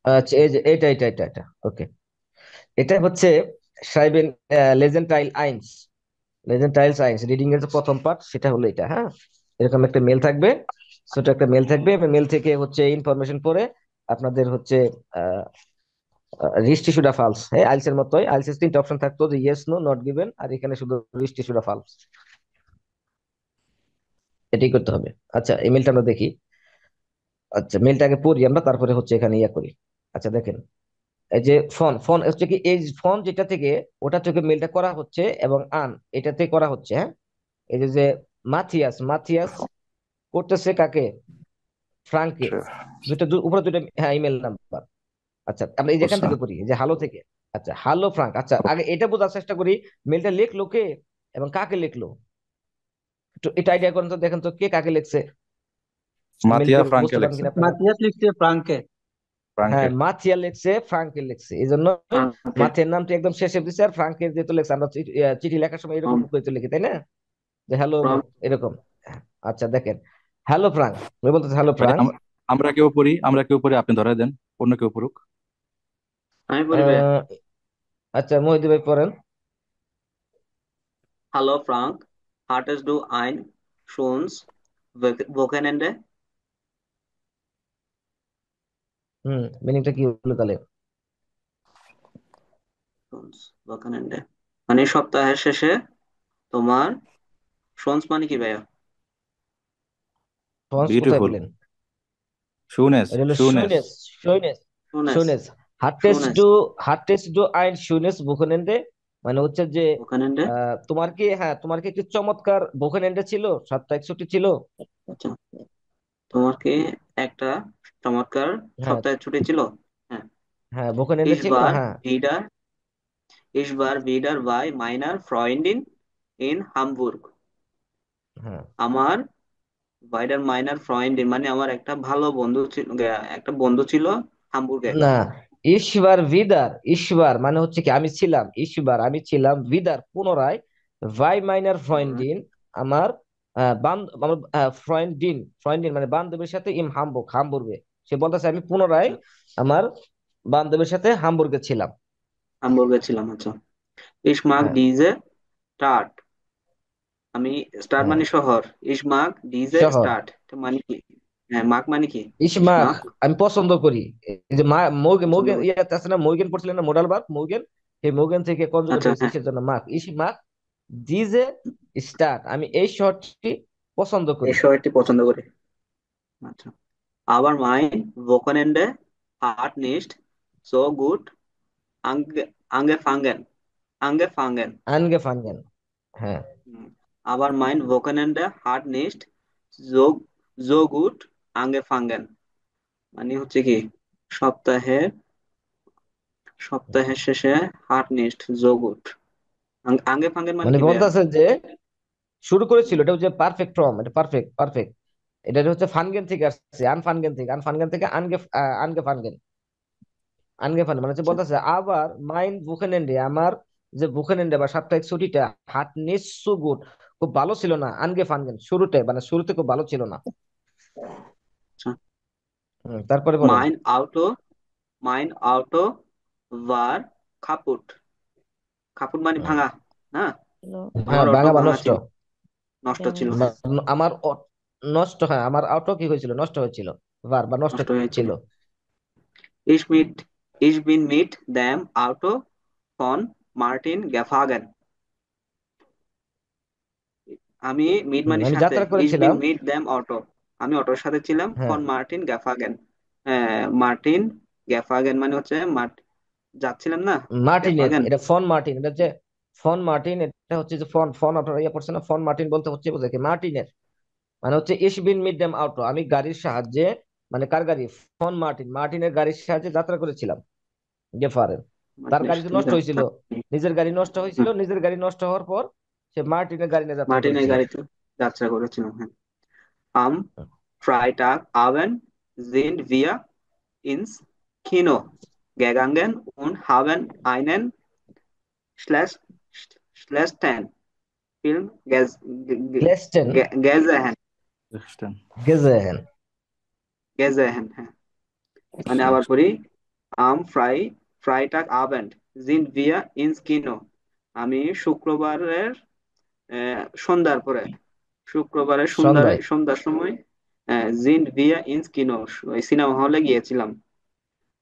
আচ্ছা, এই যে এটা এটা এটা এটা ওকে, এটা হচ্ছে সাইবেন লেজেন্টাইল আইনস, লেজেন্টাইলস আইনস রিডিং এর যে প্রথম পার্ট সেটা হলো এটা, হ্যাঁ এরকম একটা মেল থাকবে, ছোট একটা মেল থাকবে, মেল থেকে হচ্ছে ইনফরমেশন পড়ে আপনাদের হচ্ছে রিস্টি সুডা ফালস, হ্যাঁ আইলস এর মতোই। আইলস এর তিনটা অপশন থাকতো, যে ইয়েস, নো, নট গিভেন, আর এখানে শুধু রিস্টি সুডা ফালস। এটাই করতে হবে। আচ্ছা এই মেলটা আমরা দেখি। আচ্ছা মেলটা আগে পড়ি আমরা, তারপরে হচ্ছে এখানে ইয়া করি। আচ্ছা দেখেন, এই যে ফোন, ফোন হচ্ছে কি, এই ফোন যেটা থেকে, ওটা থেকে মেলটা করা হচ্ছে, এবং আন এটাতে করা হচ্ছে, হ্যাঁ। এই যে যে মাথিয়াস, মাথিয়াস করতেছে কাকে? ফ্রাঙ্কে। উপরে দুটো, হ্যাঁ, ইমেল নাম্বার। আচ্ছা আমরা এই যেখান বুঝছো? থেকে করি, এই যে হ্যালো থেকে। আচ্ছা হ্যালো ফ্রাঙ্ক। আচ্ছা আগে এটা বোঝার চেষ্টা করি, মেলটা লিখলো কে এবং কাকে লিখলো। তো এটা আইডিয়া করেন তো, দেখেন তো কে কাকে লিখছে, মাতিয়া মেলকে ফ্রাঙ্কে বুঝতে পারেন লেখছে। কিনা আপনারা। মাতিয়াস লিখছে ফ্রাঙ্কে। ফ্রাঙ্কে। হ্যাঁ মাথিয়া লিখছে, ফ্রাঙ্কের লিখছে, এই জন্য ফ্রাঙ্কে। মাথিয়ার নামটি একদম শেষে দিচ্ছে, আর ফ্রাঙ্কের যেহেতু লিখছে, আমরা চিঠি লেখার সময় এরকম করে তো লিখি, তাই না, যে হ্যালো ফ্রাঙ্ক। এরকম। আচ্ছা দেখেন, হ্যালো ফ্রাঙ্ক, আমি বলতেছি হ্যালো ভাই ফ্রাঙ্ক। আমরা কেউ পড়ি, আমরা কেউ পড়ি, আপনি ধরাই দেন, অন্য কেউ পড়ুক। আমি বলবে, আহ, আচ্ছা মহিদি ভাই পড়েন। Hallo Frank, hattest du ein schönes Wochenende? মিনিংটা কি হলো তাহলে? Schönes Wochenende মানে সপ্তাহের শেষে তোমার সন্স মানে কি ভাইয়া? ফন্স কোথায় বিউটিফুল। পেলেন? শুনেস, এটা হলো শুনেস। শুনেস, শুনেস, শুনেস। শুনেস। শুনেস হার্টেস ডু আইন শুনেস বুকেনেন্ডে, মানে হচ্ছে যে Wochenende। তোমার কি, হ্যাঁ তোমার কি একটি চমৎকার বুকেনেন্ডে ছিল, সপ্তাহে ছুটি ছিল। আচ্ছা, তোমার কি একটা চমৎকার হ্যাঁ, সপ্তাহের ছুটি ছিল? হ্যাঁ। হ্যাঁ বুকেনেন্ডে Ich ছিল, war হ্যাঁ। wieder, ich war wieder bei meiner Freundin in Hamburg. হ্যাঁ আমার বাইডার মাইনার ফ্রয়েন্ডিন মানে আমার একটা ভালো বন্ধু ছিল, একটা বন্ধু ছিল হামবুর্গে। না, ঈশ্বর ভিদার, ঈশ্বর মানে হচ্ছে কি আমি ছিলাম, ঈশ্বর আমি ছিলাম, ভিদার পুনরায়, ভাই মাইনার ফ্রয়েন্ডিন আমার আমার ফ্রয়েন্ডিন, ফ্রয়েন্ডিন মানে বান্ধবীর সাথে, ইম হামবুর্গ, হামবুর্গে। সে বলতেছে আমি পুনরায় আচ্ছা, আমার বান্ধবীর সাথে হামবুর্গে ছিলাম। হামবুর্গে ছিলাম। আচ্ছা, ইস মাগ হ্যাঁ, ডিজে স্টার্ট, আমি স্টার্ট হ্যাঁ মানে শহর, ইস মাগ ডিজে শহর, স্টার্ট মানে কি? হ্যাঁ, মাগ মানে কি? ইস ইসমাক মাগ আমি পছন্দ করি। এই যে মৌগেন, পছন্দ মৌগেন করি। ইয়ে আছে না, মৌগেন পড়ছিলেন না, মোডাল ভার্ব মৌগেন, সেই মৌগেন থেকে কনজুগেট আচ্ছা, হয়েছে, হ্যাঁ। সেজন্য মাক, ইসমাক ডিজে স্টার্ট, আমি এই শহরটি পছন্দ এই করি। শহরটি পছন্দ করি। আচ্ছা, আবার মাইন ভোকনেন্ডে হার্ট নিস্ট সো গুড আঙ্গে আঙ্গে ফাঙ্গেন, আঙ্গে ফাঙ্গেন। আনগেফানগেন, হ্যাঁ। হুম। আবার mine ভোকনেন্ডে heart নিস্ট so so good আঙ্গে ফাঙ্গেন মানে হচ্ছে কি, সপ্তাহের সপ্তাহের শেষে হার্ট নিস্ট যোগুট আঙ্গে ফাঙ্গেন মানে মানে কি ভাইয়া? বলতেছে যে শুরু করেছিল, এটা হচ্ছে পারফেক্ট ফর্ম, এটা পারফেক্ট, পারফেক্ট। এটা হচ্ছে ফানগেন থেকে আসছে, আনফানগেন থেকে, আনফানগেন থেকে আনগেফানগেন, আনগেফান মানে হচ্ছে আচ্ছা, বলতেছে আবার মাইন বুকেনেন্ডে আমার, যে বুকেনেন্ডে বা সাপ্তাহিক ছুটিটা, হাট নিঃসু গুড, খুব ভালো ছিল না, আনগেফানগেন শুরুতে, মানে শুরুতে খুব ভালো ছিল না। আচ্ছা। তারপরে বলেন। মাইন আউটো, মাইন আউটো ওয়ার খাপুট, খাপুট মানে হুম, ভাঙা, না? হ্যাঁ আমার অটো ভাঙা বা ভাঙা নষ্ট। ছিল, নষ্ট ছিল, হ্যাঁ। আমার নষ্ট, হ্যাঁ আমার অটো কি হয়েছিল, নষ্ট হয়েছিল, বা নষ্ট নষ্ট হয়েছিল। ছিল। ইস মিট, ইস বিন মিট দ্যাম আউটো ফন মার্টিন গ্যাফাগেন, আমি মিট মানে আমি সাথে, যাত্রা ইস বিন করেছিলাম। মিট দ্যাম অটো, আমি অটোর সাথে ছিলাম, হ্যাঁ ফন মার্টিন গ্যাফাগেন। মার্টিন গ্যাফাগেন মানে হচ্ছে যাচ্ছিলাম না, মার্টিনের, গ্যাফাগেন। এটা ফন মার্টিন, এটা হচ্ছে ফন মার্টিন, এটা হচ্ছে যে ফন, ফন আপনারা ইয়ে পড়ছেন না, ফন মার্টিন বলতে হচ্ছে বোঝায় কি মার্টিনের, মানে হচ্ছে ইস বিন মিড দেম আউটো, আমি গাড়ির সাহায্যে, মানে কার গাড়ি, ফন মার্টিন, মার্টিনের গাড়ির সাহায্যে যাত্রা করেছিলাম, গেফারের। তার মার্টিনের গাড়ি তো সাথে নষ্ট হয়েছিল, নিজের গাড়ি নষ্ট হয়েছিল, নিজের গাড়ি নষ্ট হওয়ার পর সে মার্টিনের গাড়ি নিয়ে যাত্রা মার্টিনের করেছিল। গাড়িতে যাত্রা করেছিলাম, হ্যাঁ। আম ফ্রাইটাগ আবেন sind wir ins Kino gegangen und haben einen schlecht, schlechten Film গ্লেস্টেন, gesehen, বুঝছেন? গেজেহেন। gesehen, হ্যাঁ। মানে আচ্ছা, আবার পড়ি, am Freitag Abend sind wir ins Kino, আমি শুক্রবারের সন্ধ্যার পরে, শুক্রবারের সন্ধ্যায়, সন্ধ্যার সময়, জিন্ড ভিয়া ইন্স কিনো, ওই সিনেমা হলে গিয়েছিলাম।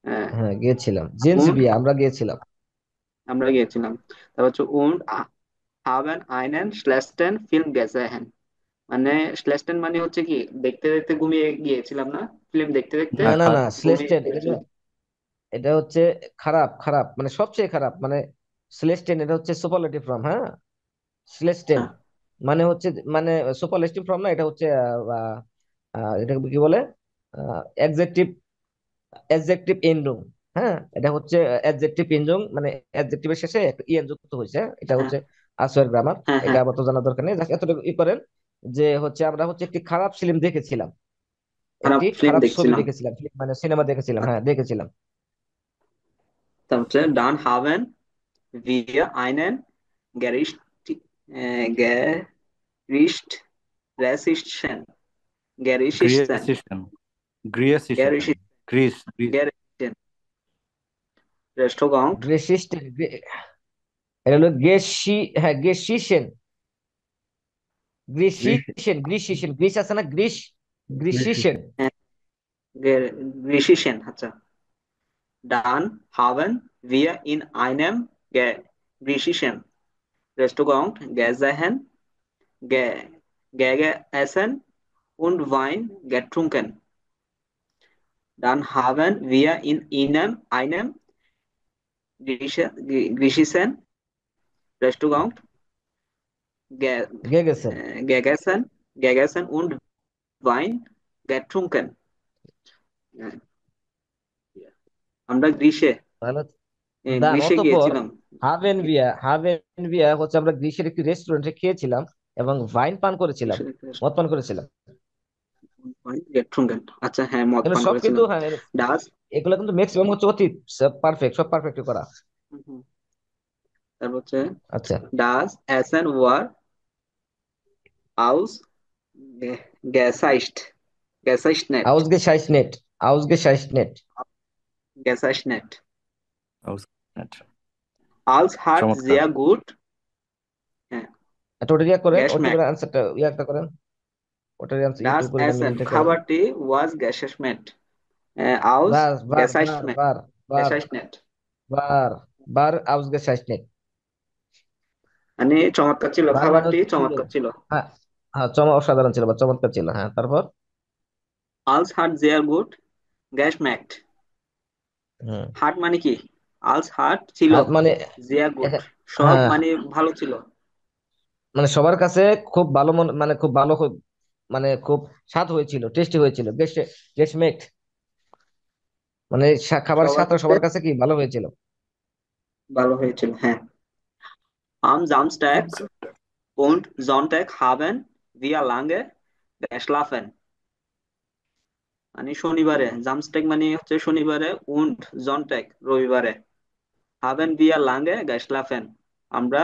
হ্যাঁ, হ্যাঁ গিয়েছিলাম, জিন্স und বিয়া আমরা গিয়েছিলাম। আমরা গিয়েছিলাম। তারপর হচ্ছে und haben einen schlechten Film gesehen। মানে schlechten মানে হচ্ছে কি, দেখতে দেখতে ঘুমিয়ে গিয়েছিলাম না, ফিল্ম দেখতে দেখতে না হ্যাঁ না খারাপ। না, ঘুমিয়ে সিলেস্টেড এটা গিয়েছিলাম। এটা হচ্ছে খারাপ, খারাপ মানে সবচেয়ে খারাপ মানে সিলেস্টেন, এটা হচ্ছে সুপারলেটিভ ফর্ম। হ্যাঁ, সিলেস্টেন আচ্ছা মানে হচ্ছে, মানে সুপারলেটিভ ফর্ম না, এটা হচ্ছে এটা কি বলে, অ্যাডজেক্টিভ, অ্যাডজেক্টিভ এন্ডুং। হ্যাঁ, এটা হচ্ছে অ্যাডজেক্টিভ এন্ডুং, মানে অ্যাডজেক্টিভের শেষে একটা ইএন যুক্ত হয়েছে। হ্যাঁ? এটা হ্যাঁ হচ্ছে আসোয়ার গ্রামার। হ্যাঁ এটা হ্যাঁ। আবার তো জানার দরকার নেই, জাস্ট এতটুকু করেন যে হচ্ছে আমরা হচ্ছে একটি খারাপ ফিল্ম দেখেছিলাম, খারাপ একটি ফিল্ম খারাপ ছবি দেখছিলাম। দেখেছিলাম, মানে সিনেমা দেখেছিলাম, হ্যাঁ দেখেছিলাম। তারপর হচ্ছে ডান হাভেন wir einen gericht, gericht Resistchen, Gerichtsisten, গ্রিয়েসিশন, গ্রিয়েসিশন, Gericht, গ্রিস গ্রিস Gerichten, Restaurant, গ্রেসিস্টেন, এটা হলো গ্রেসি, হ্যাঁ গ্রেসিসেন, গ্রিস গ্রিসিসেন, গ্রিসিসেন, গ্রিস আছে না, গ্রিস, গ্রিস গ্রিসিসেন। Griechischen, আচ্ছা। Dann haben wir in einem griechischen Restaurant gegessen und Wein getrunken. Dann haben wir in einem griechischen Restaurant ge, গেগেছেন। gegessen und Wein getrunken. আমরা তাহলে দান গ্রীষ্মে অতঃপর গিয়েছিলাম। হাভেন ভিয়া হচ্ছে আমরা গ্রিসের একটি রেস্টুরেন্টে খেয়েছিলাম এবং ভাইন পান করেছিলাম, মদ পান করেছিলাম। গেট্রুঙ্গেন, আচ্ছা হ্যাঁ, মদ এগুলো পান সব কিন্তু, করেছিলাম। হ্যাঁ ডাস, এগুলো কিন্তু ম্যাক্সিমাম হচ্ছে অতি পারফেক্ট, সব পারফেক্ট করা। তারপর হচ্ছে আচ্ছা, ডাস এসেন ওয়ার আউস গেসাইস্ট গেসাইস্টনেট আউসগেসাইসনেট, আউসগেসাইসনেট। গেসাইস্টনেট আউসনেট। আলস হাট চমৎকার। জিয়া গুড, হ্যাঁ একটা ওটা ইয়া করেন, ওটা গ্যাসম্যাক। করে আনসারটা ইয়াটা করেন, ওটার আনসার ডাস একটু করে দেন, এসেন মিনিংটা করেন। খাবারটি ওয়াজ গ্যাসেসমেন্ট আউস বাস, বার বার গেসাইস্টনেট বার বার গেসাইস্টনেট। বার বার আউসগেসাইসনেট। মানে চমৎকার ছিল, বার মানে খাবারটি হচ্ছে ছিল, চমৎকার ছিল। হ্যাঁ হ্যাঁ, অসাধারণ ছিল বা চমৎকার ছিল। হ্যাঁ, তারপর আলস হাট জিয়া গুড গ্যাসম্যাক্ট। হুম, হাট মানে কি, আলস হাট ছিল, হাত মানে জিয়া গুড সব হ্যাঁ, মানে ভালো ছিল। মানে সবার কাছে খুব ভালো মানে খুব ভালো, মানে খুব স্বাদ হয়েছিল, টেস্টি হয়েছিল, গেস মেক্ট, মানে খাবারের সবার স্বাদটা কাছে সবার কাছে কি ভালো হয়েছিল। ভালো হয়েছিল, হ্যাঁ। Am Samstag und Sonntag haben wir lange geschlafen। মানে শনিবারে, জামস্টেক মানে হচ্ছে শনিবারে, und Sonntag রবিবারে, haben wir lange geschlafen আমরা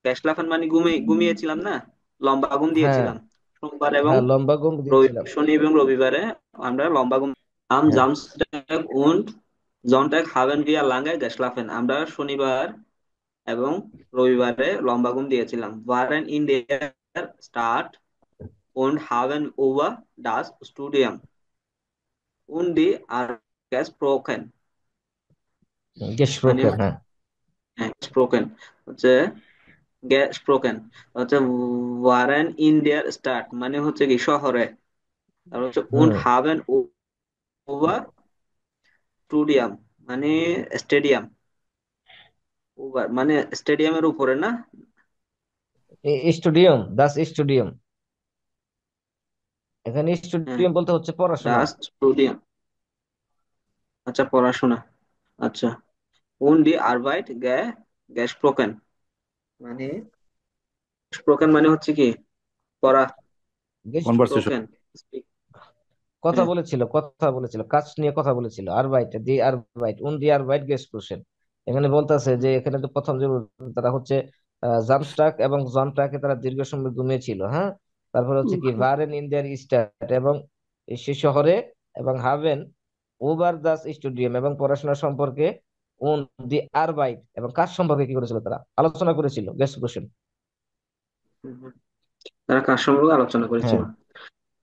geschlafen মানে ঘুমিয়েছিলাম না, লম্বা ঘুম হ্যাঁ দিয়েছিলাম। সোমবার এবং হ্যাঁ, লম্বা ঘুম দিয়েছিলাম। শনি এবং রবিবারে আমরা লম্বা ঘুম। Am হ্যাঁ, Samstag und Sonntag haben wir lange geschlafen আমরা শনিবার এবং রবিবারে লম্বা ঘুম দিয়েছিলাম। waren in der Stadt und haben über das Studium und die Arbeit gesprochen। মানে গেস্প্রোকেন, হ্যাঁ। gesprochen হচ্ছে gesprochen হচ্ছে waren in der Stadt মানে হচ্ছে কি শহরে। আর হচ্ছে und হুম, haben über Studium মানে স্টেডিয়াম, over মানে স্টেডিয়ামের উপরে না। স্টুডিয়াম, দাস স্টুডিয়াম, এখানে হ্যাঁ, স্টুডিয়াম বলতে হচ্ছে পড়াশোনা। das Studium, আচ্ছা পড়াশোনা, আচ্ছা। und die Arbeit gesprochen মানে স্পোকেন মানে হচ্ছে কি পড়া, গেস্ট, কনভারসেশন। Spoken speak. কথা হ্যাঁ বলেছিল, কথা বলেছিল, কাজ নিয়ে কথা বলেছিল। আরবাইট, দি আরবাইট, উন দি আরবাইট গেস্প্রোসেন। এখানে বলতেছে যে এখানে তো প্রথম যে তারা হচ্ছে জামস্টাক এবং জনটাকে তারা দীর্ঘ সময় ঘুমিয়েছিল। হ্যাঁ, তারপর হচ্ছে কি ভারেন ইন্ডিয়ার স্টার্ট এবং সে শহরে, এবং হাভেন ওভার দাস স্টুডিয়াম এবং পড়াশোনা সম্পর্কে, উন দি আরবাইট এবং কাজ সম্পর্কে কি করেছিল, তারা আলোচনা করেছিল, গেস্প্রোসেন। তারা কার সম্পর্কে আলোচনা করেছিল। হ্যাঁ,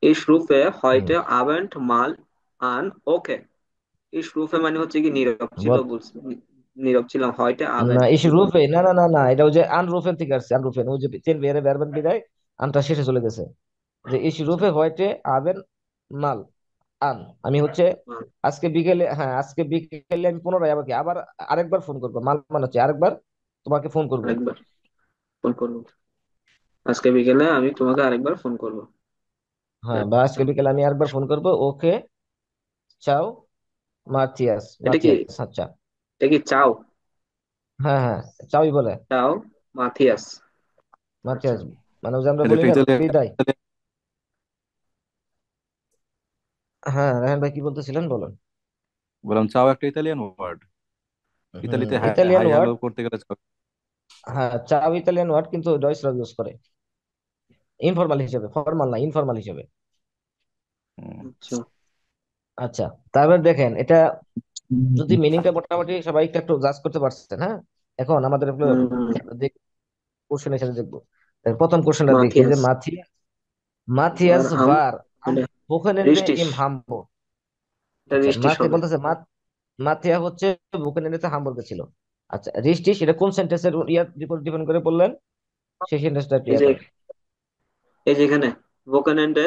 Ich rufe hmm, heute Abend mal an, okay। ইস রুফে মানে হচ্ছে কি নীরব ছিল বল। বলছি, নীরব ছিলাম, হয়তো আবেন। না, ইস রুফে, না না না না, এটা ওই যে আনরুফেন থেকে আসছে, আনরুফেন, ওই যে তিন বেড়ে বেরবেন বিদায়, আনটা শেষে চলে গেছে। যে ইস আচ্ছা। রুফে হয়টে আবেন মাল আন, আমি হচ্ছে হুম, আজকে বিকেলে, হ্যাঁ আজকে বিকেলে আমি পুনরায় আবার কি আবার আরেকবার ফোন করবো, মাল মানে হচ্ছে আরেকবার তোমাকে ফোন করব। আরেকবার ফোন করবো, আজকে বিকেলে আমি তোমাকে আরেকবার ফোন করবো। হ্যাঁ, বা আচ্ছা, আজকে বিকেলে আমি আরেকবার ফোন করবো, ওকে, চাও, মাথিয়াস, এটা কি, মাথিয়াস, আচ্ছা। এটা কি চাও? হ্যাঁ হ্যাঁ, চাওই বলে, চাও মাথিয়াস। আচ্ছা। মাথিয়াস, মানে ওই যে আমরা এটা বলি একটা না ইতালিয়ান। বিদায়। হ্যাঁ রায়হান ভাই কি বলতেছিলেন, বলুন। বললাম চাও একটা ইতালিয়ান ওয়ার্ড। হুম, ইতালিতে ইতালিয়ান হাই হ্যালো ওয়ার্ড। করতে গেলে হ্যাঁ, চাও ইতালিয়ান ওয়ার্ড, কিন্তু ডয়সরা ইউজ করে ইনফরমাল হিসেবে, ফর্মাল না, ইনফরমাল হিসেবে। হুম, আচ্ছা। আচ্ছা, তারপর দেখেন এটা যদি মিনিংটা মোটামুটি সবাই একটু একটু জাজ করতে পারছেন, হ্যাঁ। এখন আমাদের হুম, কোশ্চেনের সাথে দেখবো। প্রথম কোশ্চেনটা দেখি যে মাথিয়াস। মাথিয়াস আর আম, ভার am এটা Wochenende রিস্টিস, im Hamburg। এটা আচ্ছা, রিস্টিস হবে। বলতেছে মাথিয়া হচ্ছে বুকেনেন্ডেতে হামবুর্গে ছিল। আচ্ছা, রিস্টিস এটা কোন সেন্টেন্সের ইয়ার উপর ডিপেন্ড করে বললেন, সেই সেন্টেন্সটা একটু এই ইয়া যে, করেন। এই যেখানে ভোকানেন্টে,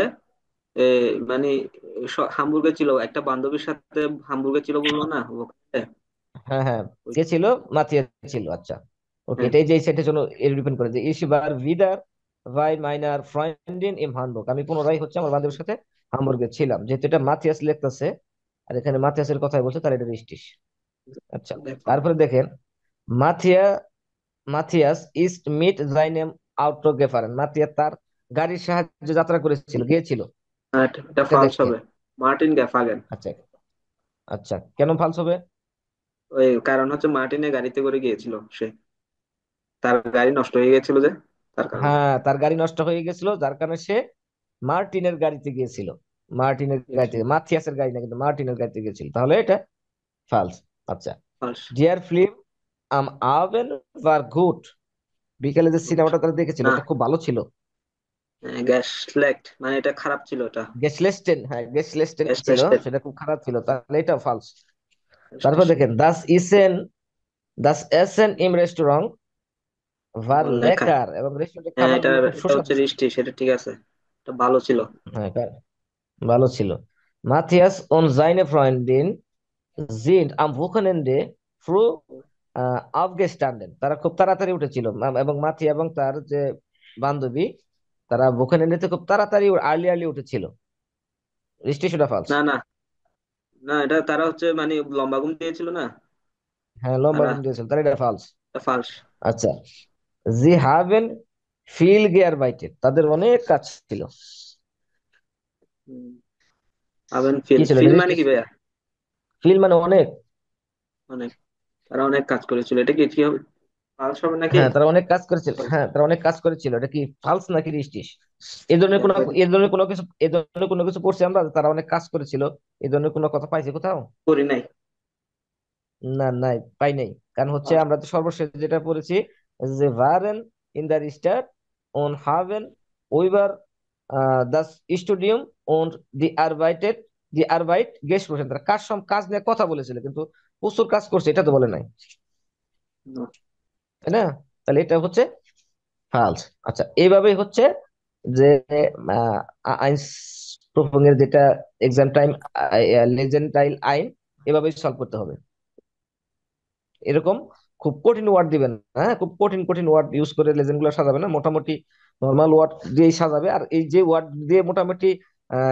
এ, মানে হামবুর্গে ছিল, একটা বান্ধবীর সাথে হামবুর্গে ছিল বললো না ভোকানেন্টে? হ্যাঁ হ্যাঁ, ওই, কে ছিল, মাথিয়া ছিল, আচ্ছা। ওকে, হ্যাঁ। এটাই যে সেন্টেন্স জন্য এর ডিপেন্ড করে যে ইস বার ভিদার ভাই মাইনার ফ্রেন্ডিন ইম হামবুর্গ, আমি পুনরায় হচ্ছে আমার বান্ধবীর সাথে হামবুর্গে ছিলাম, যেহেতু এটা মাথিয়াস লিখতেছে আর এখানে মাথিয়াসের কথাই বলছে, তাহলে এটা রিস্টিস। আচ্ছা, দেখো, তারপরে দেখেন Mathia Mathias east meet যাইনেম আউটো গেফারেন, Mathia তার গাড়ির সাহায্যে যাত্রা করেছিল, গিয়েছিল, আর এটা এটা ফালস দেখেন। হবে। মার্টিন গ্যাফাগেন। আচ্ছা আচ্ছা, কেন ফালস হবে? ওই কারণ হচ্ছে মার্টিনে গাড়িতে করে গিয়েছিল সে, তার গাড়ি নষ্ট হয়ে গেছিল যে, তার কারণে হ্যাঁ, তার গাড়ি নষ্ট হয়ে গেছিল, যার কারণে সে মার্টিনের গাড়িতে গিয়েছিল, মার্টিনের গাড়িতে, গিয়েছিল। মাথিয়াসের গাড়ি না কিন্তু মার্টিনের গাড়িতে গিয়েছিল, তাহলে এটা ফালস। আচ্ছা, ফালস। ডিয়ার ফিল্ম আম আভেন ভার গুড, বিকেলে যে সিনেমাটা তারা দেখেছিল না, এটা খুব ভালো ছিল। গ্যাস লেকট মানে এটা খারাপ ছিল এটা। গেসলেস্টেন, হ্যাঁ গেসলেস্টেন গ্যাস ছিল, লেকট। সেটা খুব খারাপ ছিল, তাহলে এটা ফালস। তারপর দেখেন দাস এসেন ইম রেস্টুরেন্ট ভার লেখা, লেকার, এবং রেস্টুরেন্টের হ্যাঁ এটা, খাবারগুলো খুব এটা সুস্বাদু হচ্ছে ছিল। রিস্টি, সেটা ঠিক আছে, এটা ভালো ছিল। হ্যাঁ, ভালো ছিল। Mathias und seine Freundin sind am Wochenende früh aufgestanden, তারা খুব তাড়াতাড়ি উঠেছিল, এবং মাথিয়া এবং তার যে বান্ধবী, তারা ভোকেনেন্ডেতে খুব তাড়াতাড়ি আর্লি আর্লি উঠেছিল, রেজিস্ট্রেশনটা ফালস। না না, না এটা তারা হচ্ছে মানে লম্বা ঘুম দিয়েছিল না, হ্যাঁ, লম্বা তারা, ঘুম দিয়েছিল, তাহলে এটা ফালস। এটা ফালস। আচ্ছা, জি হাভেন ফিল গেয়ারবাইটেড, তাদের অনেক কাজ ছিল। আবেন কি ফিল, ছিল ফিল এটা, মানে কি ভাইয়া? ফিল মানে অনেক। অনেক, তারা অনেক কাজ করেছিল, এটা কি কি হবে, ফালস হবে নাকি? হ্যাঁ, তারা অনেক কাজ করেছিল, হ্যাঁ তারা অনেক কাজ করেছিল, এটা কি ফালস নাকি রিস্টিস? এই ধরনের কোনো, দেখো এটা, এই ধরনের কোনো কিছু পড়ছি আমরা, তারা অনেক কাজ করেছিল, এই ধরনের কোনো কথা পাইছি কোথাও? করি নাই। না, নাই, পাই নাই। কারণ হচ্ছে ফালস। আমরা তো সর্বশেষ যেটা পড়েছি যে ভারেন ইন দ্য স্টার অন হাভেন ওইবার দাস স্টুডিয়াম অন দি আরবাইটেড দি আরবাইট গেস্ট বসেন, তারা কাজ নিয়ে কথা বলেছিল, কিন্তু প্রচুর কাজ করছে এটা তো বলে নাই, তাই না? তাহলে এটা হচ্ছে ফালস। আচ্ছা, এইভাবেই হচ্ছে যে আইনস প্রুফিং এর যেটা এক্সাম টাইম লেজেন্ডাইল আইন, এভাবেই সলভ করতে হবে। এরকম খুব কঠিন ওয়ার্ড দিবেন না, হ্যাঁ খুব কঠিন কঠিন ওয়ার্ড ইউজ করে লেজেন্ড গুলো সাজাবে না, মোটামুটি নর্মাল ওয়ার্ড দিয়েই সাজাবে। আর এই যে ওয়ার্ড দিয়ে মোটামুটি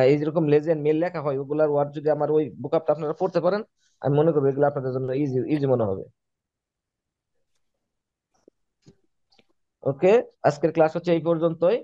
এই যেরকম লেজেন্ড মেল লেখা হয়, ওগুলার ওয়ার্ড যদি আমার ওই বুকআপটা আপনারা পড়তে পারেন, আমি মনে করবো এগুলো আপনাদের জন্য ইজি ইজি মনে হবে। ওকে, আজকের ক্লাস হচ্ছে এই পর্যন্তই।